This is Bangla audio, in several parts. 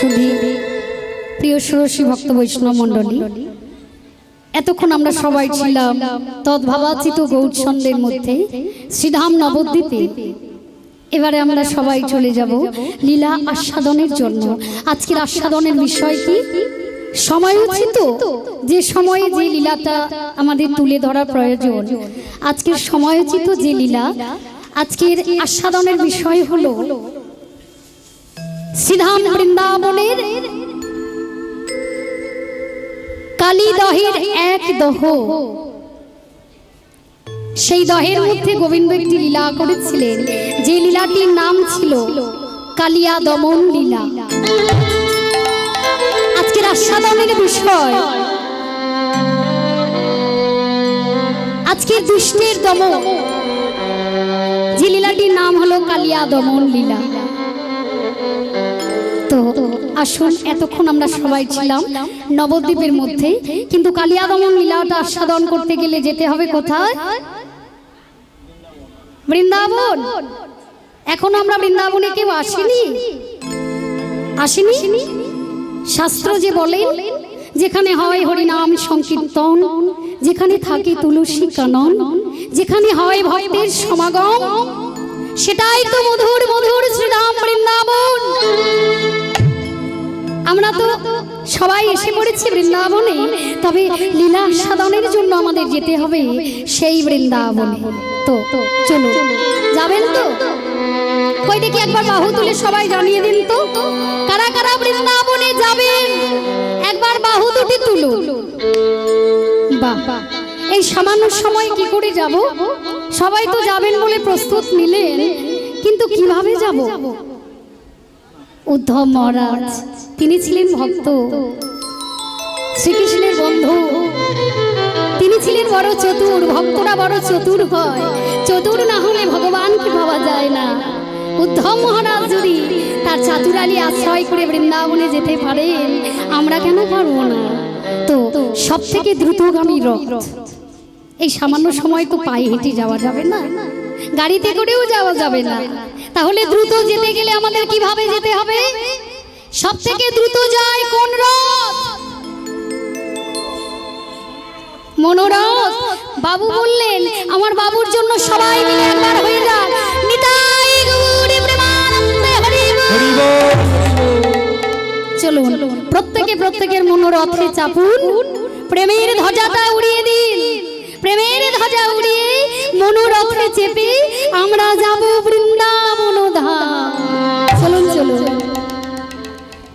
সুধী প্রিয় ষোড়শী ভক্ত বৈষ্ণব মণ্ডলী, এতক্ষণ আমরা সবাই ছিলাম তদ্ভাবাচিত গৌরছন্দের মধ্যে শ্রীধাম নবদ্বীপে। এবারে আমরা সবাই চলে যাব লীলা আস্বাদনের জন্য। আজকের আস্বাদনের বিষয় কি? সময়োচিত যে সময়ে যে লীলাটা আমাদের তুলে ধরা প্রয়োজন, আজকের সময়োচিত যে লীলা, আজকের আস্বাদনের বিষয় হলো শ্রীধাম বৃন্দাবনের কালী দহের এক দহ। সেই দহের মধ্যে গোবিন্দ একটি লীলা করেছিলেন, যে লীলাটির নাম ছিল কালিয়া দমন লীলা। আজকের আস্বাদনের বিষয় আজকের দুষ্টের দমন, যে লীলাটির নাম হলো কালিয়া দমন লীলা। তো আসুন, এতক্ষণ আমরা সবাই ছিলাম নবদ্বীপের মধ্যে, কিন্তু কালিয়া দমন লীলাটা আস্বাদন করতে গেলে যেতে হবে কোথায়? বৃন্দাবন। এখনো আমরা বৃন্দাবনে কেউ আসেনি। শাস্ত্র যে বলেন, যেখানে হয় হরিনাম সংকীর্তন, যেখানে থাকে তুলসী কানন, যেখানে হয় ভক্তের সমাগম, সেটাই তো মধুর মধুর শ্রীরাম বৃন্দাবন। আমরা তো সবাই এসে পড়েছি বৃন্দাবনে, তবে লীলা আস্বাদনের জন্য আমাদের যেতে হবে সেই বৃন্দাবনে। তো চলো, যাবেন তো? কই দেখি একবার বাহু তুলে সবাই জানিয়ে দিন তো, কারা কারা বৃন্দাবনে যাবেন? একবার বাহু দুটি তুলুন। বাহ, এই সামান্য সময় কি করে যাব? সবাই তো যাবেন বলে প্রস্তুত নিলেন, কিন্তু কিভাবে যাব? উদ্ধব মহারাজ, তিনি ছিলেন ভক্ত, শ্রীকৃষ্ণের বন্ধু, তিনি ছিলেন বড় চতুর। ভক্তরা বড় চতুর হয়, চতুর না হলে ভগবানকে ভাবা যায় না। উদ্ধব মহারাজ যদি তার চাতুরালী আশ্রয় করে বৃন্দাবনে যেতে পারেন, আমরা কেন পারবো না? তো সব থেকে দ্রুতগামী রথ, এই সামান্য সময় তো পায়ে হেঁটে যাওয়া যাবে না, গাড়িতে করেও যাওয়া যাবে না। তাহলে দ্রুত যেতে গেলে আমাদের কিভাবে যেতে হবে? সব থেকে দ্রুত যায় কোন রথ? মনোরথ। বাবু বললেন, আমার বাবুর জন্য সবাই মিলে একবার হয়ে যাক নিতাই গৌরী প্রেমানন্দে হরি বল। চলুন, প্রত্যেকের মনোরথে চাপুন, প্রেমের ধ্বজাটা উড়িয়ে দিন। প্রেমের ধ্বজা উড়িয়ে মনোরথে চেপে আমরা যাব বৃন্দাবন ধাম। চলুন চলুন,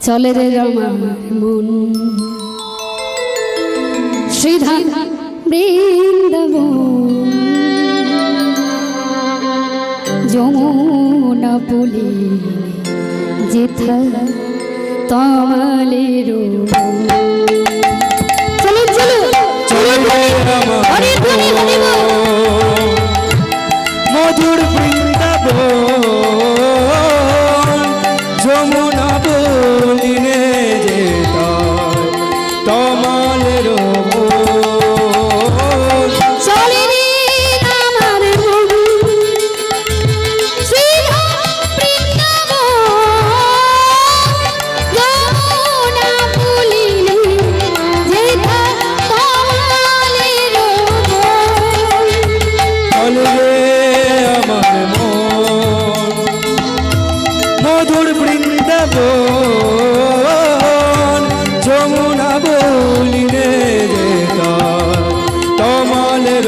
চলে রে আমার মন শ্রীধাম বৃন্দাবন, যমুনা বলি যেথা তমালের। চলুন চলুন, মধুর বৃন্দাবন, যমুনা বলিনে যেতা তমালের। মধুর বৃন্দাবন, যমুনা বলিনে যেতা তমালের।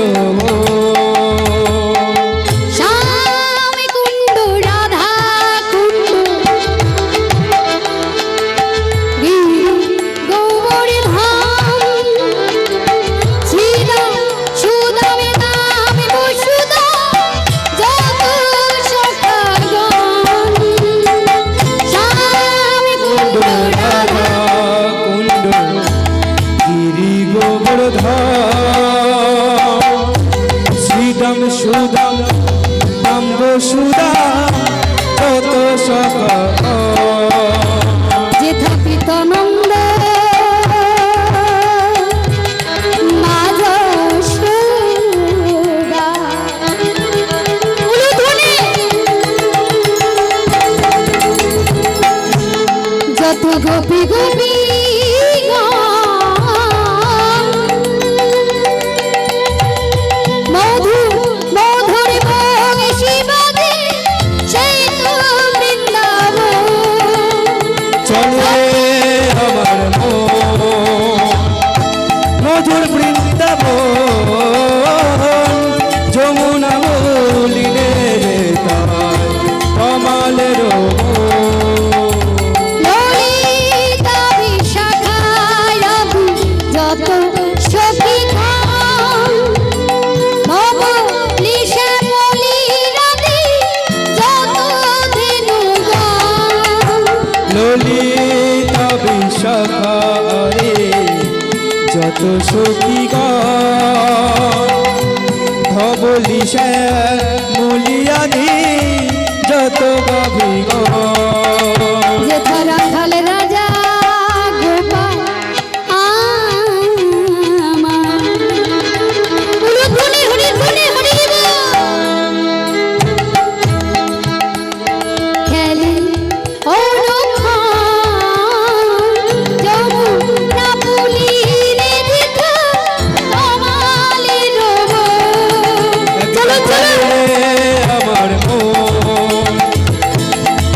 শ্রীদাম সুদাম নাম্ব সুদা কত সখা যেথা পিতানন্দ মাঝ সুদা। কত গোপী গোপী মধু মধুর বংশী বাজে সেই তো বৃন্দাবন। চলে আমার মন মধুর বৃন্দাবন যমুনা মলিনে তাই কমালের ললিতা বিশাখায় রবি যত সখী খান মম নিশা বলি রাধে যত ধেনু গান। ললিতা বিশাখারে যত সখী ধবলি মুলিয়াদি যত গাভী যেথা রাখাল রাজা গোপাল আমার উলুধ্বনি হরিধ্বনি হরিব খেলে অনুক্ষণ যমুনা পুলিনে যেথা কমালের মন। চলো চলো আমার মন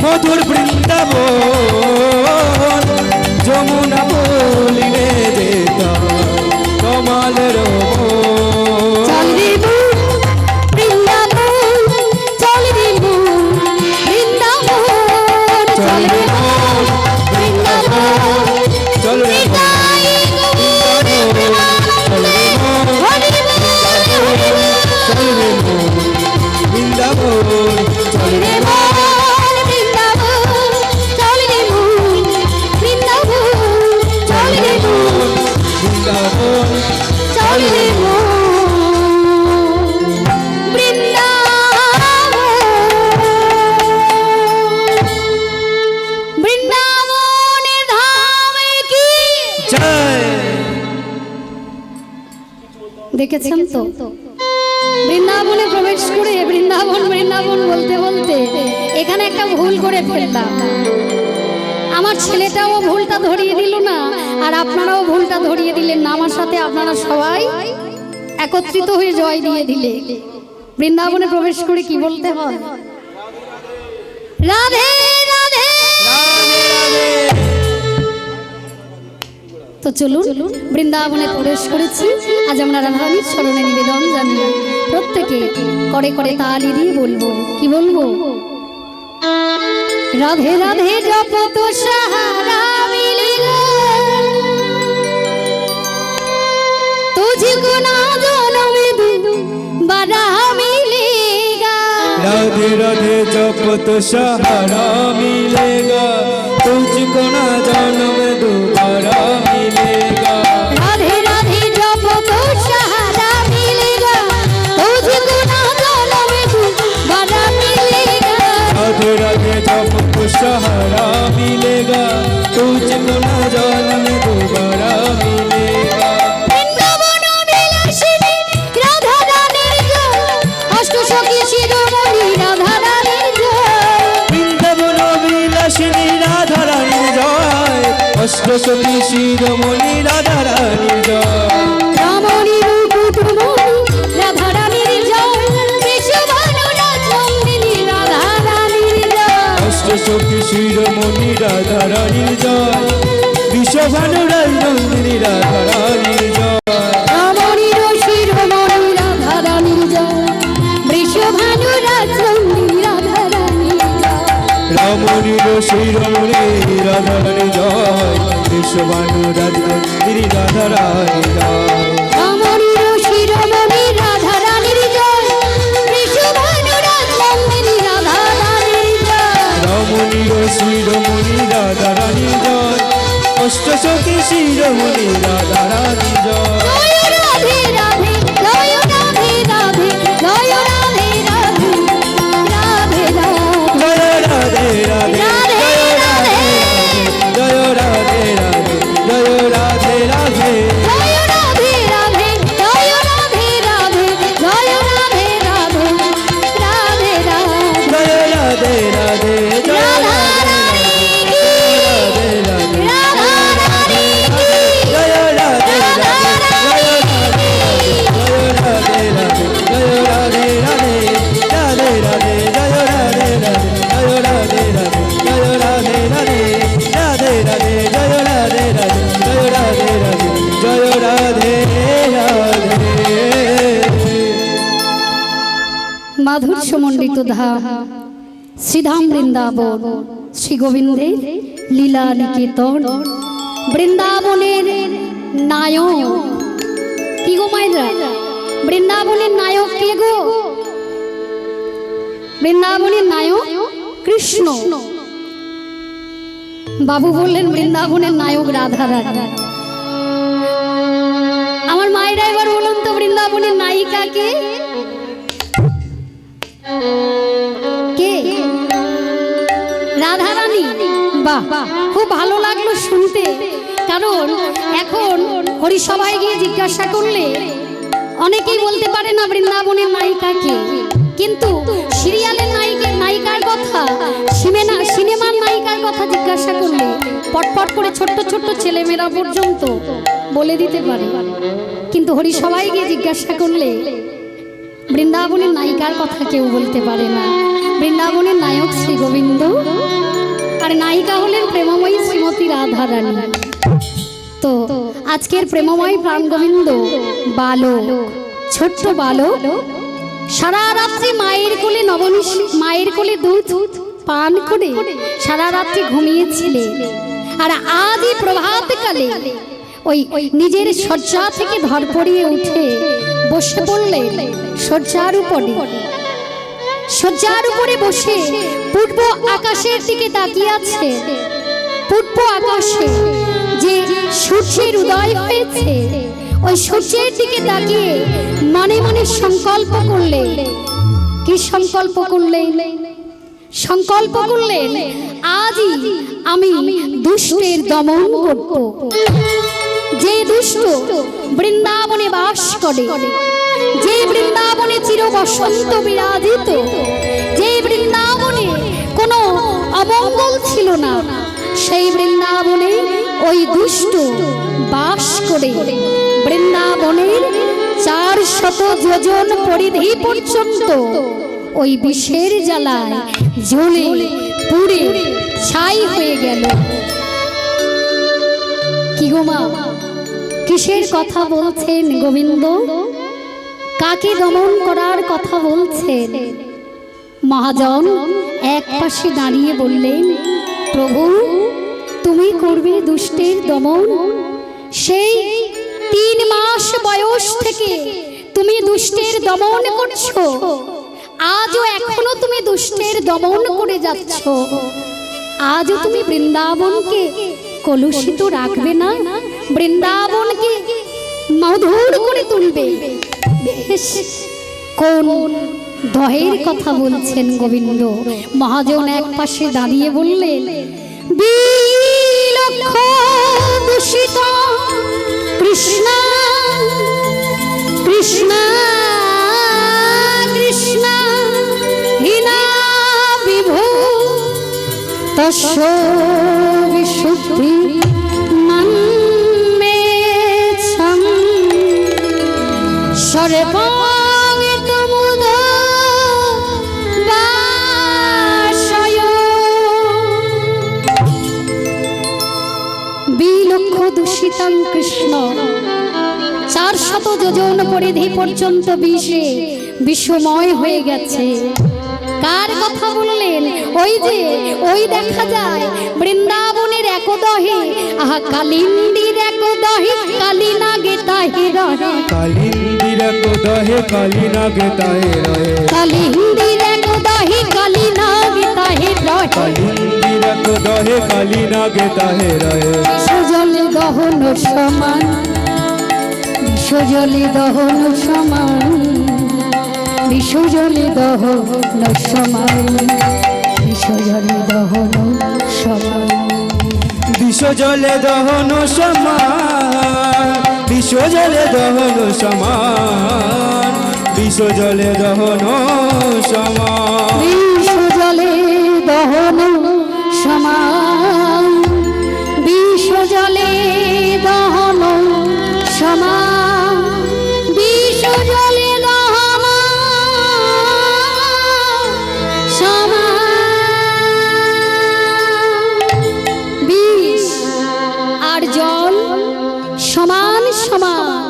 মধুর বৃন্দাবন যমুনা বলিনে যেতা কমালের চল রে মন বৃন্দাবন চল রে মন বৃন্দাবন চল রে মন বৃন্দাবন চল রে নিতাই গৌর প্রেমানন্দে হরি বল চল রে বৃন্দাবন চল রে মন বৃন্দাবন চল রে মন বৃন্দাবন চল রে মন বৃন্দাবন চল রে মন বৃন্দাবন বৃন্দাবনের ধামে কি জয় দেখেছেন তো বৃন্দাবনে প্রবেশ করে বৃন্দাবন বৃন্দাবন বলতে বলতে এখানে একটা ভুল করে ফেললাম। আমার ছেলেটাও ভুলটা ধরিয়ে দিল না, আর আপনারাও ভুলটা ধরিয়ে দিলেন না। আমার সাথে আপনারা সবাই একত্রিত হয়ে জয় দিয়ে দিলে। বৃন্দাবনে প্রবেশ করে কি বলতে হয়? রাধে রাধে। তো চলুন বৃন্দাবনে প্রবেশ করেছি, আজ আমরা রাধারানীর চরণে নিবেদন জানিয়ে প্রত্যেকে করে করে তালি দিয়ে বলবো। কি বলবো? রাধে রাধে জপত সাহারা মিলেগা तुझको ना जनम दूं बड़ा मिलेगा। राधे राधे जप तो सहारा मिलेगा तुझको ना जन्म दोबारा मिलेगा। राधे राधे जप तो सहारा मिलेगा तुझको ना जनम दूं बड़ा मिलेगा। राधे राधे जप तो सहारा मिलेगा तुझको ना जन्म दोबारा मिलेगा। বৃন্দাবন বিলাসিনী রাধা রানীর জয়, অষ্টসখী শিরোমণি রাধা রানীর জয়। বৃন্দাবন বিলাসিনী রাধা রানীর জয়, অষ্টসখী শিরোমণি রাধা রানীর জয়। রমণী রূপমণি রাধা রানীর জয়, বিশ্বভানু রাজনন্দিনী রাধা রানীর জয়। অষ্টসখী শিরোমণি রাধা রানীর জয়, বিশ্বভানু রাজনন্দিনী রাধা রানীর জয়। রমণী শিরোমণি রাধা রানীর জয়, বিশ্বভানু রাজনন্দিনী রাধা রানীর জয়। রমণীর শিরোমণি রাধা রানীর জয়, বিশ্বভানু রাজনন্দিনী রাধা রানীর জয়। রমণী শিরোমণি রাধা রানীর জয়, বিশ্বভানু রাজনন্দিনী রাধা রানীর জয়। রমণীর শিরোমণি রাধা রানীর জয়, অষ্টসখী শিরোমণি রাধা রানীর জয়। জয় রাধে রাধে জয় রাধে রাধে জয় রাধে রাধে রাধে রাধে। জয় রাধে রাধে জয় রাধে রাধে জয় রাধে রাধে। জয় রাধে রাধে জয় রাধে রাধে জয় রাধে রাধে রাধে রাধে। জয় রাধে রাধে জয় রাধা রানী কি রাধে মাধুর্যমণ্ডিত ধাম শ্রীধাম বৃন্দাবন শ্রী গোবিন্দের লীলা নিকেতন। বৃন্দাবনের নায়ক কি গো মাইরা? বৃন্দাবনের নায়ক কে গো? বৃন্দাবনের নায়ক কৃষ্ণ। বাবু বললেন বৃন্দাবনের নায়ক রাধা রাধা। আমার মায়েরা এবার বলুন তো বৃন্দাবনের নায়িকা কে? কে? রাধা রানী। বাহ, খুব ভালো লাগলো শুনতে। কারণ এখন হরিসভায় গিয়ে জিজ্ঞাসা করলে অনেকেই বলতে পারে না বৃন্দাবনের নায়িকা কে, কিন্তু সিরিয়ালের নায়িকার কথা, সিনেমার নায়িকার কথা জিজ্ঞাসা করলে পটপট করে ছোট্ট ছোট্ট ছেলেমেয়েরা পর্যন্ত বলে দিতে পারে। কিন্তু হরিসভায় গিয়ে জিজ্ঞাসা করলে বৃন্দাবনের নায়িকার কথা কেউ বলতে পারে না। বৃন্দাবনের নায়ক শ্রী গোবিন্দ, আর নায়িকা হলেন প্রেমময়ী শ্রীমতী রাধা রানী। তো আজকের প্রেমময় প্রাণ গোবিন্দ বালক, ছোট্ট বালক, সারা রাত্রি মায়ের কোলে দুধ পান করে সারা রাত্রি ঘুমিয়েছিলেন। আর আজই প্রভাতকালে ওই নিজের শয্যা থেকে ধরপড়িয়ে উঠে বসে পড়লেন শয্যার উপরে বসে পূর্ব আকাশের দিকে তাকিয়ে আছে। পূর্ব আকাশে যে সূর্যের উদয় হয়েছে, ওই সূর্যের দিকে তাকিয়ে মনে মনে সংকল্প করলেন। কি সংকল্প করলেন? সংকল্প করলেন আজই আমি দুষ্টের দমন করব। যে দুষ্ট বৃন্দাবনে বাস করে, যে বৃন্দাবনে চির বসন্ত বিরাজিত, যে বৃন্দাবনে কোনো অমঙ্গল ছিল না, সেই বৃন্দাবনে ওই দুষ্ট বাস করে বৃন্দাবনের 400 যোজন পরিধি পর্যন্ত ওই বিষের জ্বালায় জ্বলে পুড়ে ছাই হয়ে গেল। কি গো মা, কিসের কথা বলছেন গোবিন্দ? কাকে দমন করার কথা বলছেন? মহাজন এক পাশে দাঁড়িয়ে বললেন, প্রভু তুমি করবে দুষ্টের দমন। সেই 3 মাস বয়স থেকে তুমি দুষ্টের দমন করছো, আজও এখনো তুমি দুষ্টের দমন করে যাচ্ছ। আজও তুমি বৃন্দাবনকে কলুষিত রাখবে না, বৃন্দাবনকে মধুর করে তুলবে। কোন দহের কথা বলছেন গোবিন্দ? মহাজন এক পাশে দাঁড়িয়ে বললেন, বিলক্ষ দূষিত কৃষ্ণ কৃষ্ণ কৃষ্ণ হীনা বিভু তস্য বিশুদ্ধি মন্মেছম সর্বং তমুদ বাসয়। বিলক্ষ দূষিতং কৃষ্ণ, 400 যোজন পরিধি পর্যন্ত বিষময় হয়ে গেছে। কার কথা বললেন? ওই দেখা যায় বৃন্দাবনের একদহে, আহা কালিন্দির একদহে কালিনাগে তাহে রহে, কালিন্দির একদহে কালিনাগে তাহে রহে, কালিন্দির একদহে কালিনাগে তাহে রহে, কালিন্দির একদহে কালিনাগে তাহে রহে। বিশ্বজলে দহন সমান, বিশ্বজলে দহন সমান, বিশ্বজলে দহন সমান, বিশ্বজলে দহন সমান, বিশ্বজলে দহন সমান, বিশ্বজলে দহন সমান, বিশ্বজলে দহন সমান, বিশ্বজলে দহন সমান, বিশ্বজলে দহন সমান, বিশ্বজলে দহন সমান। বিষ আর জল সমান সমান।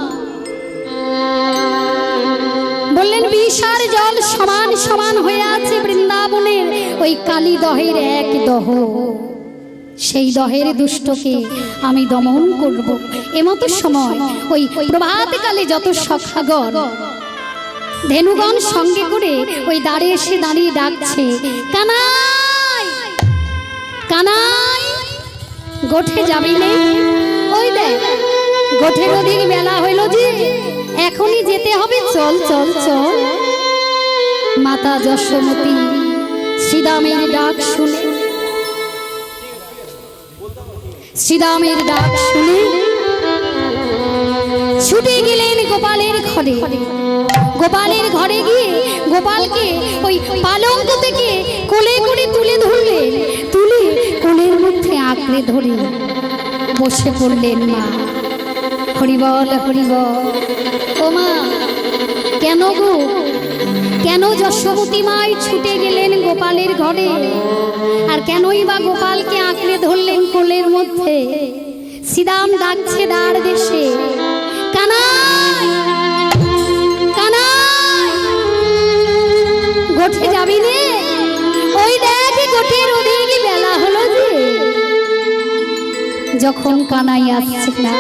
বললেন বিষ আর জল সমান সমান। ওই কালী দহের এক দহ, সেই দহের দুষ্টকে আমি দমন করব। এমতো সময় ওই প্রভাতকালে যত সখাগণ ধেনুগণ সঙ্গে করে ওই দাঁড়ে এসে দাঁড়িয়ে ডাকছে, কানাই কানাই, গোঠে যাবি নে? ওই দেখ গোঠের ওদিক বেলা হইল যে, এখনই যেতে হবে, চল চল চল। মাতা যশোমতী শ্রীরামের ডাক শুনে, শ্রীরামের ডাক শুনে ছুটে গেলেন গোপালের ঘরে। গোপালের ঘরে গিয়ে গোপালকে ওই পালঙ্ক থেকে কোলে করে তুলে ধরলেন, তুলে কোলের মধ্যে আঁকড়ে ধরে বসে পড়লেন মা। হরিবল হরিবল। ও মা, কেন গো, কেন যশোমতী মাই ছুটে গেলেন গোপালের ঘরে? আর কেনই বা গোপালকে আঁকড়ে ধরলেন কোলের মধ্যে? শ্রীরাম ডাকছে দ্বার দেশে, কানাই কানাই, গোঠে যাবি নে? ওই দেখ গোঠের ওদিক বেলা হলো যে। যখন কানাই আসছে না,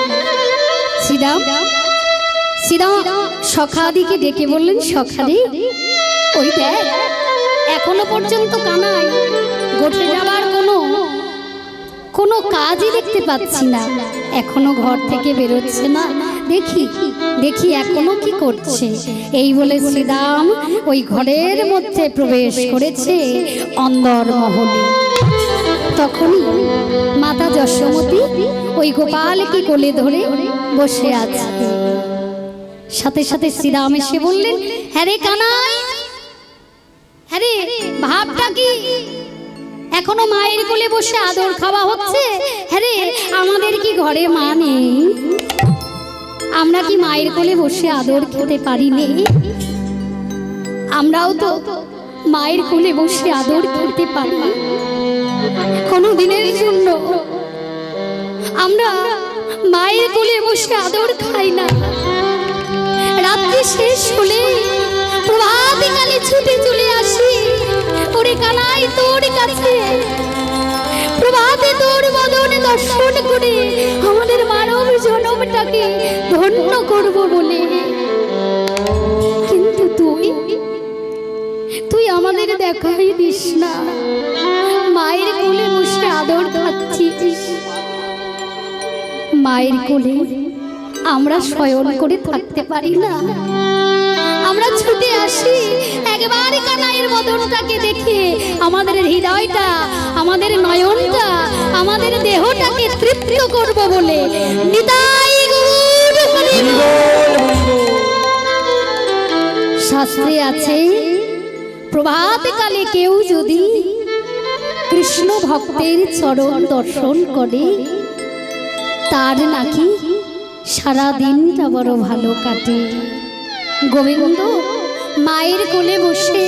শ্রীরাম সখাদিকে ডেকে বললেন, সখাদি ওই দেখ এখনো পর্যন্ত কানাই গোঠে যাবার কোনো কাজই দেখতে পাচ্ছি না, এখনো ঘর থেকে বেরোচ্ছে না, দেখি দেখি এখনো কি করছে। এই বলে শ্রীরাম ওই ঘরের মধ্যে প্রবেশ করেছে অন্দর মহলে। তখনই মাতা যশোমতী ওই গোপালকে কোলে ধরে বসে আছে। সাথে সাথে শ্রীরাম এসে বললেন, হ্যাঁ রে কানাই, হ্যাঁ রে, ভাবটা কি? এখনো মায়ের কোলে বসে আদর খাওয়া হচ্ছে? হ্যাঁ রে, আমাদের কি ঘরে মা নেই? আমরা কি মায়ের কোলে বসে আদর খেতে পারি নে? আমরাও তো মায়ের কোলে বসে আদর খেতে পারি কোনো দিনের জন্য? আমরা মায়ের কোলে বসে আদর খাই না। রাত্রি শেষ হলে প্রভাতকালে ছুটে চলে আসি ওরে কানাই তোর কাছে, প্রভাতে তোর বদন দর্শন করে আমাদের মানব জনমটাকে ধন্য করব বলে। কিন্তু তুই আমাদের দেখাই দিস না, মায়ের কোলে বসে আদর খাচ্ছিস। মায়ের কোলে আমরা শয়ন করে থাকতে পারি না, আমরা ছুটে আসি একবার কানাইয়ের বদনটাকে দেখে আমাদের হৃদয়টা, আমাদের নয়নটা, আমাদের দেহটাকে তৃপ্ত করব বলে। নিতাই গৌর হরি বল। শাস্ত্রে আছে, প্রভাতকালে কেউ যদি কৃষ্ণ ভক্তের চরণ দর্শন করে, তার নাকি সারা দিনটা বড় ভালো কাটে। গোবিন্দ মায়ের কোলে বসে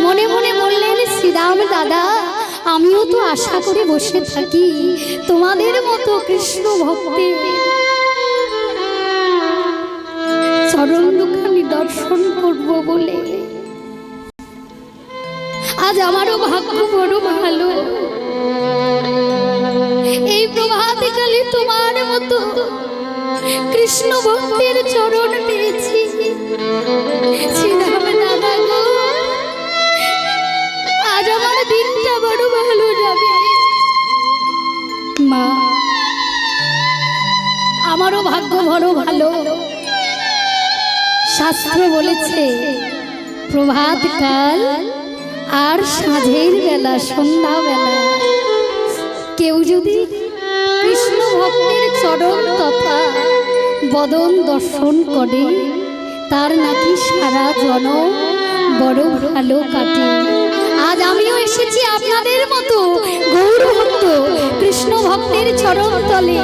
মনে মনে বললেন, শ্রীরাম দাদা, আমিও তো আশা করে বসে থাকি তোমাদের মতো কৃষ্ণ ভক্তের চরণ দুখানি দর্শন করব বলে। আজ আমারও ভাগ্য বড় ভালো, এই প্রভাতকালে তোমার মতো কৃষ্ণ ভক্তের চরণ পেয়েছি। শ্রীরাম দাদা গো, আজ আমার দিনটা বড় ভালো যাবে। মা, আমারও ভাগ্য বড় ভালো। শাস্ত্র বলেছে, প্রভাতকাল আর সাঁঝের বেলা, সন্ধ্যা বেলা কেউ যদি কৃষ্ণ ভক্তের চরণ তথা বদন দর্শন করে, তার নাকি সারা জনম বড় ভালো কাটে। আজ আমিও এসেছি আপনাদের মতো গৌর ভক্ত কৃষ্ণ ভক্তের চরণ তলে।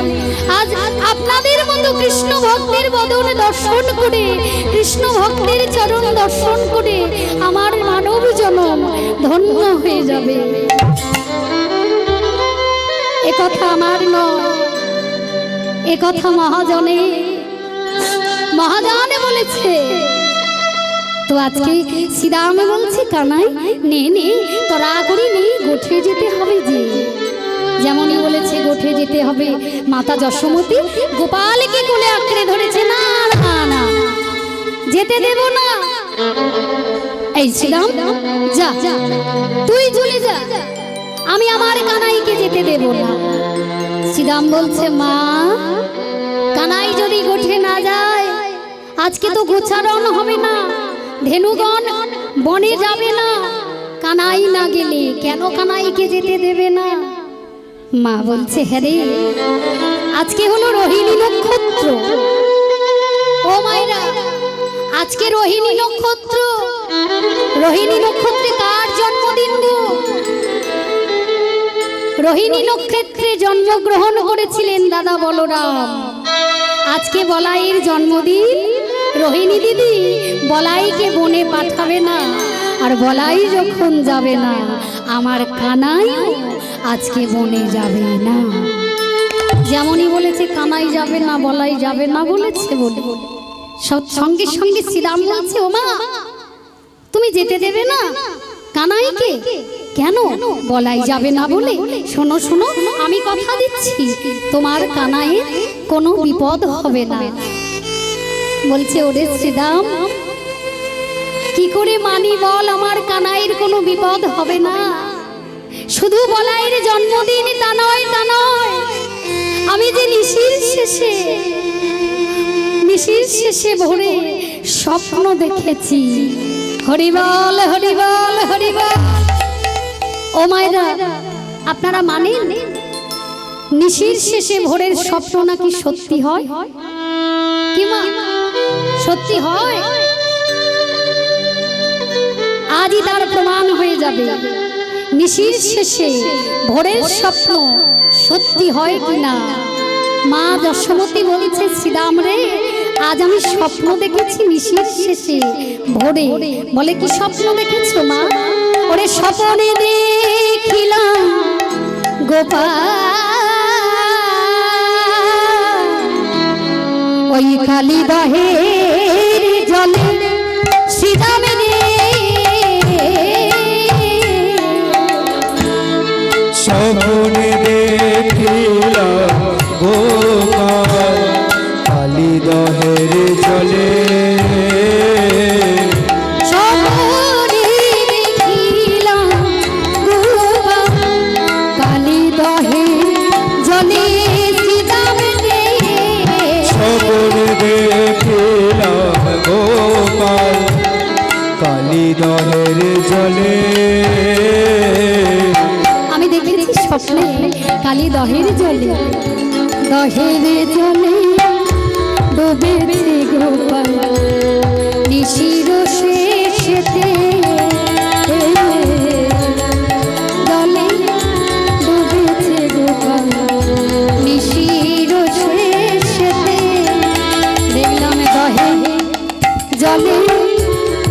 আজ আপনাদের মতো কৃষ্ণ ভক্তের বদন দর্শন করে, কৃষ্ণ ভক্তের চরণ দর্শন করে আমার মানব জনম ধন্য হয়ে যাবে। একথা আমার নয়, একথা মহাজনে বলেছে। তো আজকে শ্রীরাম বলছে কানাই নে নে তোরা করি নে গোঠে যেতে হবে যে যেমনই বলেছে গোঠে যেতে হবে মাতা যশোমতী গোপালকে কোলে আঁকড়ে ধরেছে না না না যেতে দেব না এই শ্রীরাম যা তুই চলে যা আমি আমার কানাইকে যেতে দেব না শ্রীরাম বলছে মা কানাই যদি গোঠে না যায় আজকে তো গোচারণ হবে না ধেনুগণ বনে যাবে না কানাই না গেলে কেন কানাইকে যেতে দেবে না মা বলছে হ্যাঁ রে আজকে হলো রোহিণী নক্ষত্র ও মায়েরা আজকে রোহিণী নক্ষত্র রোহিণী নক্ষত্রে কার জন্মদিন গো রোহিণী নক্ষত্রে জন্মগ্রহণ করেছিলেন দাদা বলরাম আজকে বলাইয়ের জন্মদিন রোহিণী দিদি বলাইকে বনে পাঠাবে না আর বলাই যখন যাবে না আমার কানাই আজকে বনে যাবে না যেমনই বলেছে কানাই যাবে না বলাই যাবে না বলেছে বলে সঙ্গে সঙ্গে শ্রীরাম বলছে ও মা তুমি যেতে দেবে না কানাইকে কেন বলাই যাবে না বলে শোনো শোনো আমি কথা দিচ্ছি তোমার কানাইয়ের কোনো বিপদ হবে না বলছে ওরে শ্রীরাম কি করে মানি বল আমার কানাইয়ের কোনো বিপদ হবে না শুধু বলাইয়ের জন্মদিন তা নয় আমি যে নিশির শেষে ভোরে স্বপ্ন দেখেছি হরিবল হরিবল হরিবল ও মায়েরা আপনারা মানেন নিশির শেষে ভোরের স্বপ্ন নাকি সত্যি হয় কি মা সত্যি হয় আজই তার প্রমাণ হয়ে যাবে নিশির শেষে ভোরের স্বপ্ন সত্যি হয় কিনা মা যশোমতী বলছে শ্রীরাম রে আজ আমি স্বপ্ন দেখেছি নিশির শেষে ভোরে বলে কি স্বপ্ন দেখেছো মা ওরে স্বপ্নে দেখিলাম গোপাল ওই কালী বাহের জলে শ্রীরাম রে স্বপ্নে দেখিলাম গোপাল কালী দহের জলে স্বপ্নে দেখিলাম গোপাল কালী দহের জলে শ্রীরাম রে স্বপ্নে দেখিলাম গোপাল কালী দহের জলে আমি দেখেছি স্বপ্নে কালী দহের জলে ডুবেছে গোপাল নিশির শেষেতে জলে ডুবেছে গোপাল নিশির শেষেতে দেখলাম দহে জলে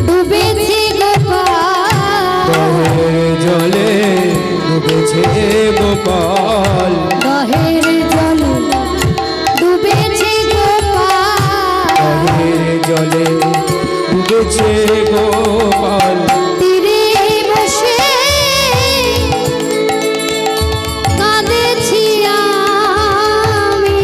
ডুবেছে গোপাল দহের জলে ডুবেছে গোপাল দহের জলে ডুবেছে গোপাল দহের জলে ডুবেছে গোপাল তীরে বসে কাঁদেছি আমি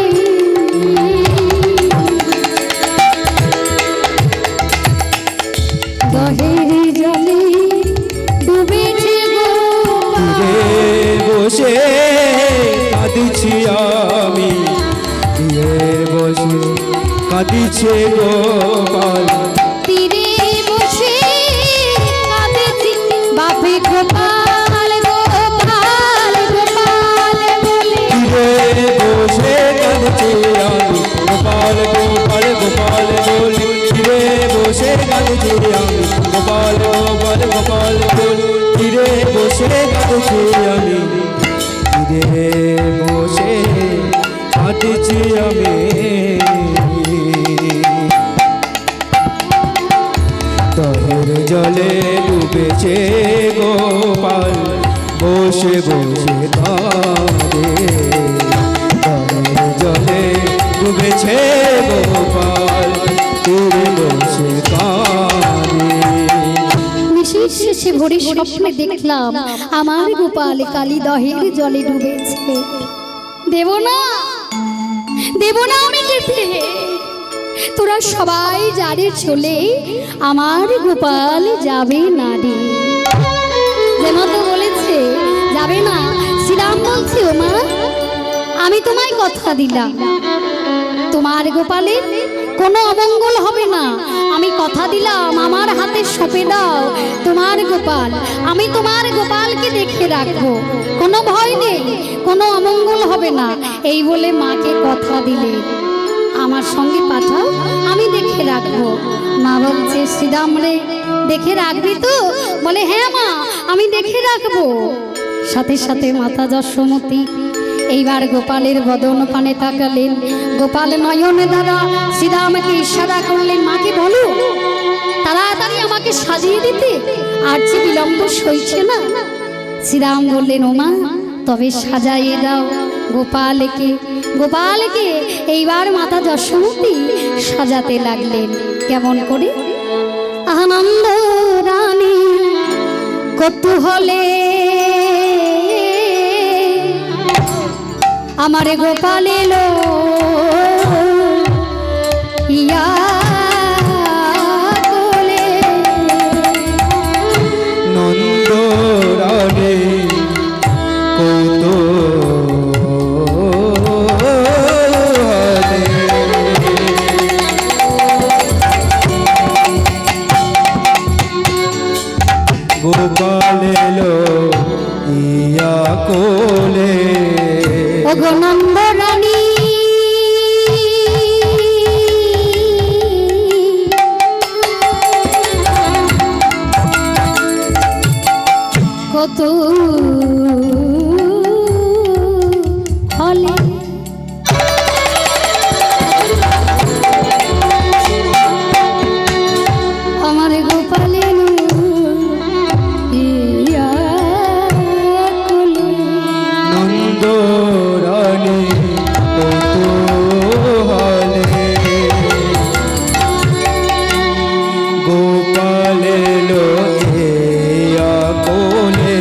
দহের জলে ডুবেছে গোপাল বসে কাঁদিছি আমি বিয়ের বসে কাঁদিছে গোপাল তীরে বসে কাঁদেছি বাপে গোপাল গোপাল গোপাল বলে বিয়ের বসে কাঁদিছি আমি গোপাল গোপাল গোপাল বলি ফিরে বসে কাঁদিছি আমি গোপাল গোপাল গোপাল বলি ফিরে বসে কাঁদিছি আমি ফিরে বসে কাঁদিছি আমি দহের জলে ডুবেছে গোপাল বসে বসে কাঁদে দহের জলে ডুবেছে গোপাল তীরে বসে কাঁদে ভোরে স্বপ্নে দেখলাম আমার গোপাল কালী দহের জলে ডুবেছে। দেব না, দেব না আমি যেতে। তোরা সবাই যারে চলে, আমার গোপাল যাবে না রে। যেমন তো বলেছে যাবে না, শ্রীরাম বলছে ও মা আমি তোমায় কথা দিলাম তোমার গোপালের কোনো অমঙ্গল হবে না। আমি কথা দিলাম আমার হাতে সঁপে দাও তোমার গোপাল, আমি তোমার গোপালকে দেখে রাখবো, কোনো ভয় নেই, কোনো অমঙ্গল হবে না। এই বলে মাকে কথা দিলে আমার সঙ্গে পাঠাও, আমি দেখে রাখবো। মা বলছে শ্রীরাম রে দেখে রাখবি তো? বলে হ্যাঁ মা আমি দেখে রাখবো। সাথে সাথে মাতা যশোমতী এইবার গোপালের বদন পানে তাকালেন। গোপাল নয়ন দ্বারা শ্রীরামকে ইশারা করলেন, মাকে বলো তাড়াতাড়ি আমাকে সাজিয়ে দিতে, আর যে বিলম্ব সইছে না। শ্রীরাম বললেন ও মা তবে সাজাইয়ে দাও গোপালকে। গোপালকে এইবার মাতা যশোমতী সাজাতে লাগলেন। কেমন করে? আনন্দ রানী কৌতূহলে আমার গোপাল এলো ইয়া কোলে। নন্দ রানী কৌতূহলে গোপাল এলো ইয়া কোলে। ওগো নন্দ রানী কত হলে আমার গোপালের ইয়া কোলে। নন্দ রানী কৌতূহলে গোপাল এলো ইয়া কোলে।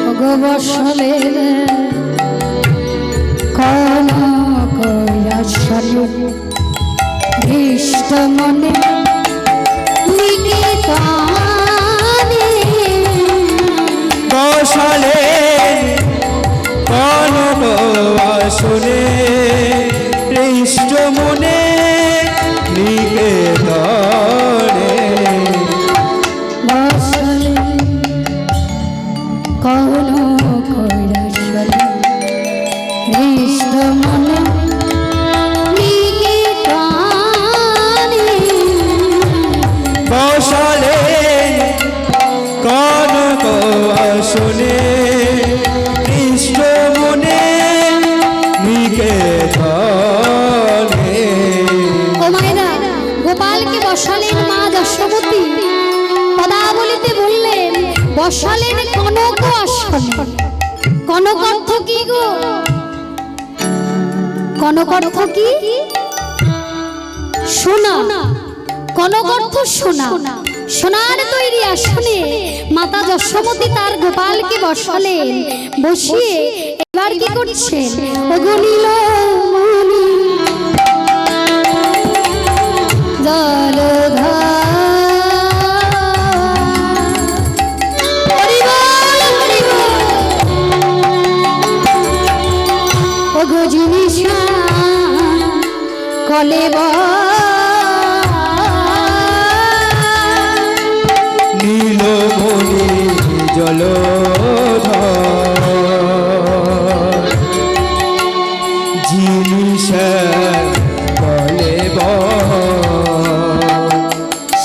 ওগো বসলে কোন কৈলাসলে দৃষ্ট মনে নিকেতনে। বসালে কনক আসনে হৃষ্ট মনে নিকেতনে। বসলে কোন কৈলাসলে দৃষ্ট মনে নিকেতনে। বসালে কনক আসনে হৃষ্ট মনে নিকেতনে। ও মায়েরা গোপালকে বসালেন মা যশোমতী, পদাবলিতে বললেন বসালেন কনক আসনে। কনক অর্থ কি গো? কনক অর্থ কি? সোনা। কনক অর্থ সোনা। সোনার তৈরি আসনে মাতা যশোমতী তার গোপালকে বসালেন। বসিয়ে এবার কি করছেন? ওগো নীলমণি কলে নীলমণি জলধর জিনিস কলে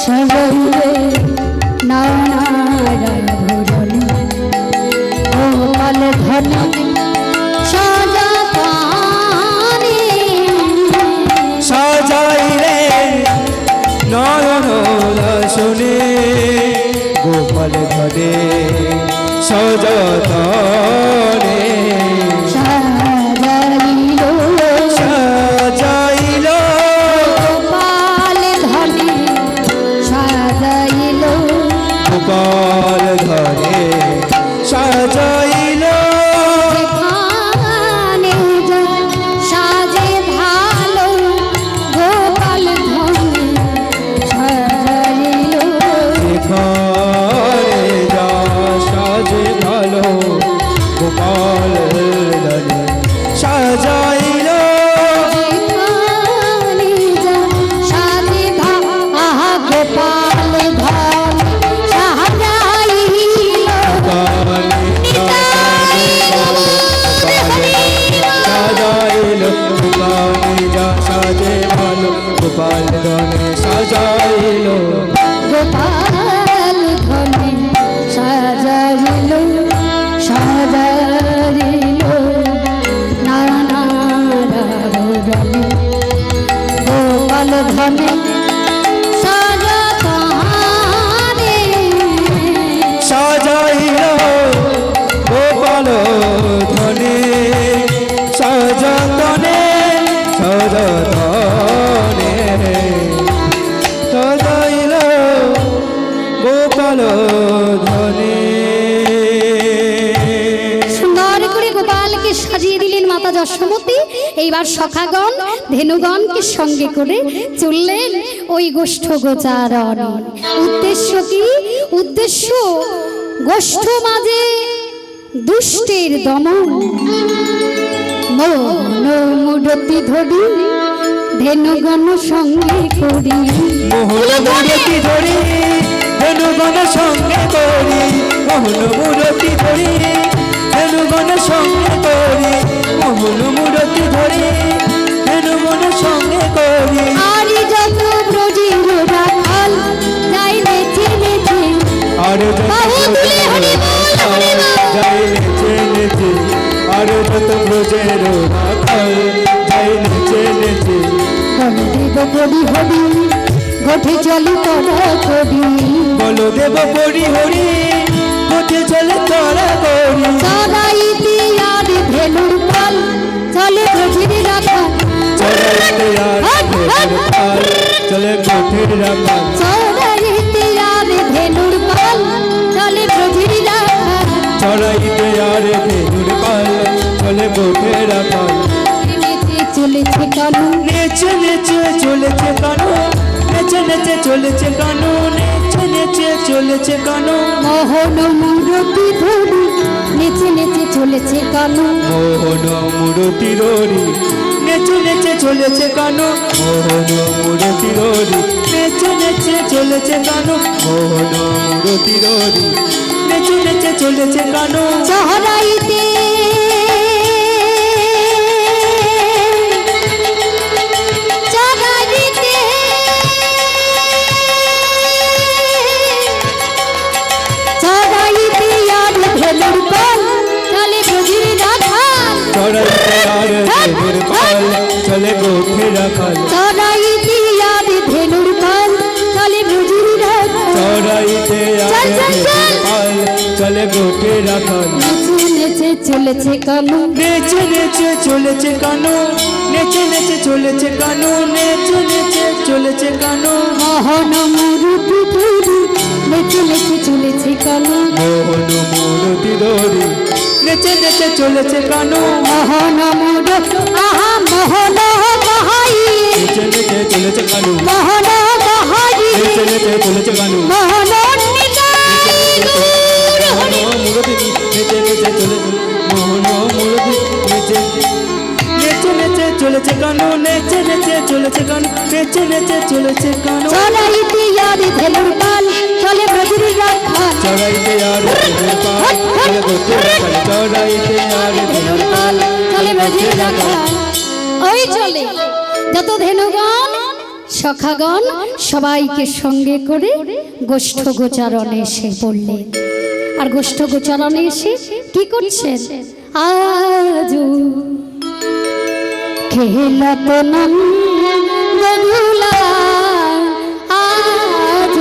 সবরে নারায়ণ ভুরনি গোপাল ধনি সাজাতানি। সাজাইলে নয়ন দর্শনে গোপাল ঘরে সযতনে। সাজাইলো সাজাইল গোপাল ধনি সাজাইলো গোপাল গোপাল যা সাজে ভালো গোপাল ধনে সাজাইল গোপাল ধনে সাজাইল সাজাইল নানা রঙে গোপাল ধনে সাজা তাহারে সাজাইল গোপাল ধনে সাজাতনে সাজাতনে সাজাইল গোপাল ধনে সুন্দর করে গোপালকে সাজিয়ে দিলেন মাতা যশোমতী। এইবার সখাগণ ধেনুগণকে সঙ্গে করে চললেন ওই গোষ্ঠ গোচারণ। উদ্দেশ্য কি? উদ্দেশ্য গোষ্ঠ মাঝে দুষ্টের দমন। মোহন মুরতি ধরি ধেনুগণ সঙ্গে করি মোহন মূরতি ধরি ধেনুগণ সঙ্গে করি মোহন মূরতি ধরি ধেনুগণ সঙ্গে করি মোহন মূরতি ধরি ধেনুগণ সঙ্গে করি আরি যত ব্রজির রাখাল যাই নেচে নেচে আর বাহু তুলে হরি বল হরি বল। যাই নেচে নেচে আর যত ব্রজের রাখাল যাই নেচে নেচে বলদেব কবি হরি গোঠে চলি তরা কবি বলদেব পরি হরি কোঠে চলে তোরা করি চড়াইতে আর ধেনুর পাল চলে ব্রজির রাখাল চড়াইতে আর ভেনুর পাল চলে গোঠের রাখাল চড়াইতে আর ধেনুর পাল চলে ব্রজির রাখাল চড়াইতে আর ভেনুর পাল চলে গোঠের রাখাল নেচে চলেছে কানু নেচে নেচে চলেছে কানু নেচে নেচে চলেছে কানু নেচে নেচে চলেছে কানু মোহন মুরতি ধরি নেচে নেচে চলেছে কানু মোহন মূরতি ররি নেচে নেচে চলেছে কানু মোহন মূরতি ররি নেচে নেচে চলেছে কানু মোহন মূরতি ররি নেচে নেচে চলেছে কানু চড়াইতে চড়াইতে চড়াইতে আর ধেনুর পাল চলে ব্রজির রাখাল চড়াইতে আর ভেনুর পাল চলে গোঠে রাখাল চড়াইতে আর ধেনুর পাল চলে ব্রজির রাখাল চড়াইতে আর ভেনুর পাল চলে গোঠে রাখাল নেচে নেচে চলেছে কানু নেচে নেচে চলেছে কানু নেচে নেচে চলেছে কানু নেচে নেচে চলেছে কানু মোহন মুরতি ধরি নেচে নেচে চলেছে কানু মোহন মূরতি ধরি নেচে নেচে চলেছে কানু মোহন মুর আহা মোহন গাহাই নেচে নেচে চলেছে কানু মোহন গাহাই নেচে নেচে চলেছে কানু মোহন নিতাই গৌর হরি মোহন মূরতি নেচে নেচে চলেছে মোহন মূরতি নেচে নেচে নেচে চলেছে কানু নেচে নেচে চলেছে কানু নেচে নেচে চলেছে কানু চড়াইতে আর ধেনুর পাল চলে ব্রজির রাখাল চড়াইতে আর ভেনুর পাল চলে গোঠে রাখাল চড়াইতে আর ভেনুর পাল চলে ব্রজির রাখাল ওই চলে যত ধেনুগণ সখাগণ সবাইকে সঙ্গে করে গোষ্ঠ গোচারণে এসে পড়লেন। আর গোষ্ঠ গোচারণে এসে কি করছেন? আজ খেলত নাম বধুলা আজ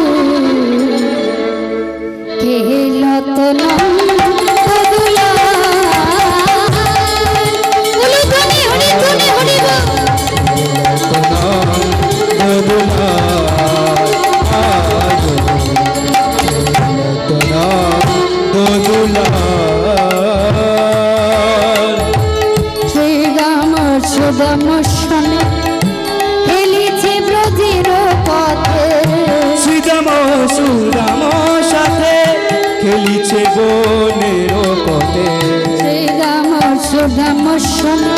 খেলত নাম বধুলা বলো ধ্বনি হরি ধ্বনি হরি বল। শ্রীরাম সুদাম শনে খেলিছে ব্রজের পথে শ্রীরাম সুরাম সাথে খেলিছে বনের পথে শ্রীরাম সুদাম শনে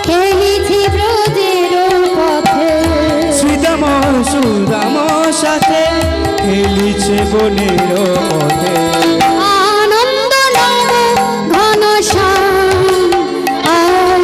খেলিছে ব্রজের পথে শ্রীরাম সুরাম সাথে খেলিছে বনের পথে আনন্দ নব ঘন শ্যাম আজ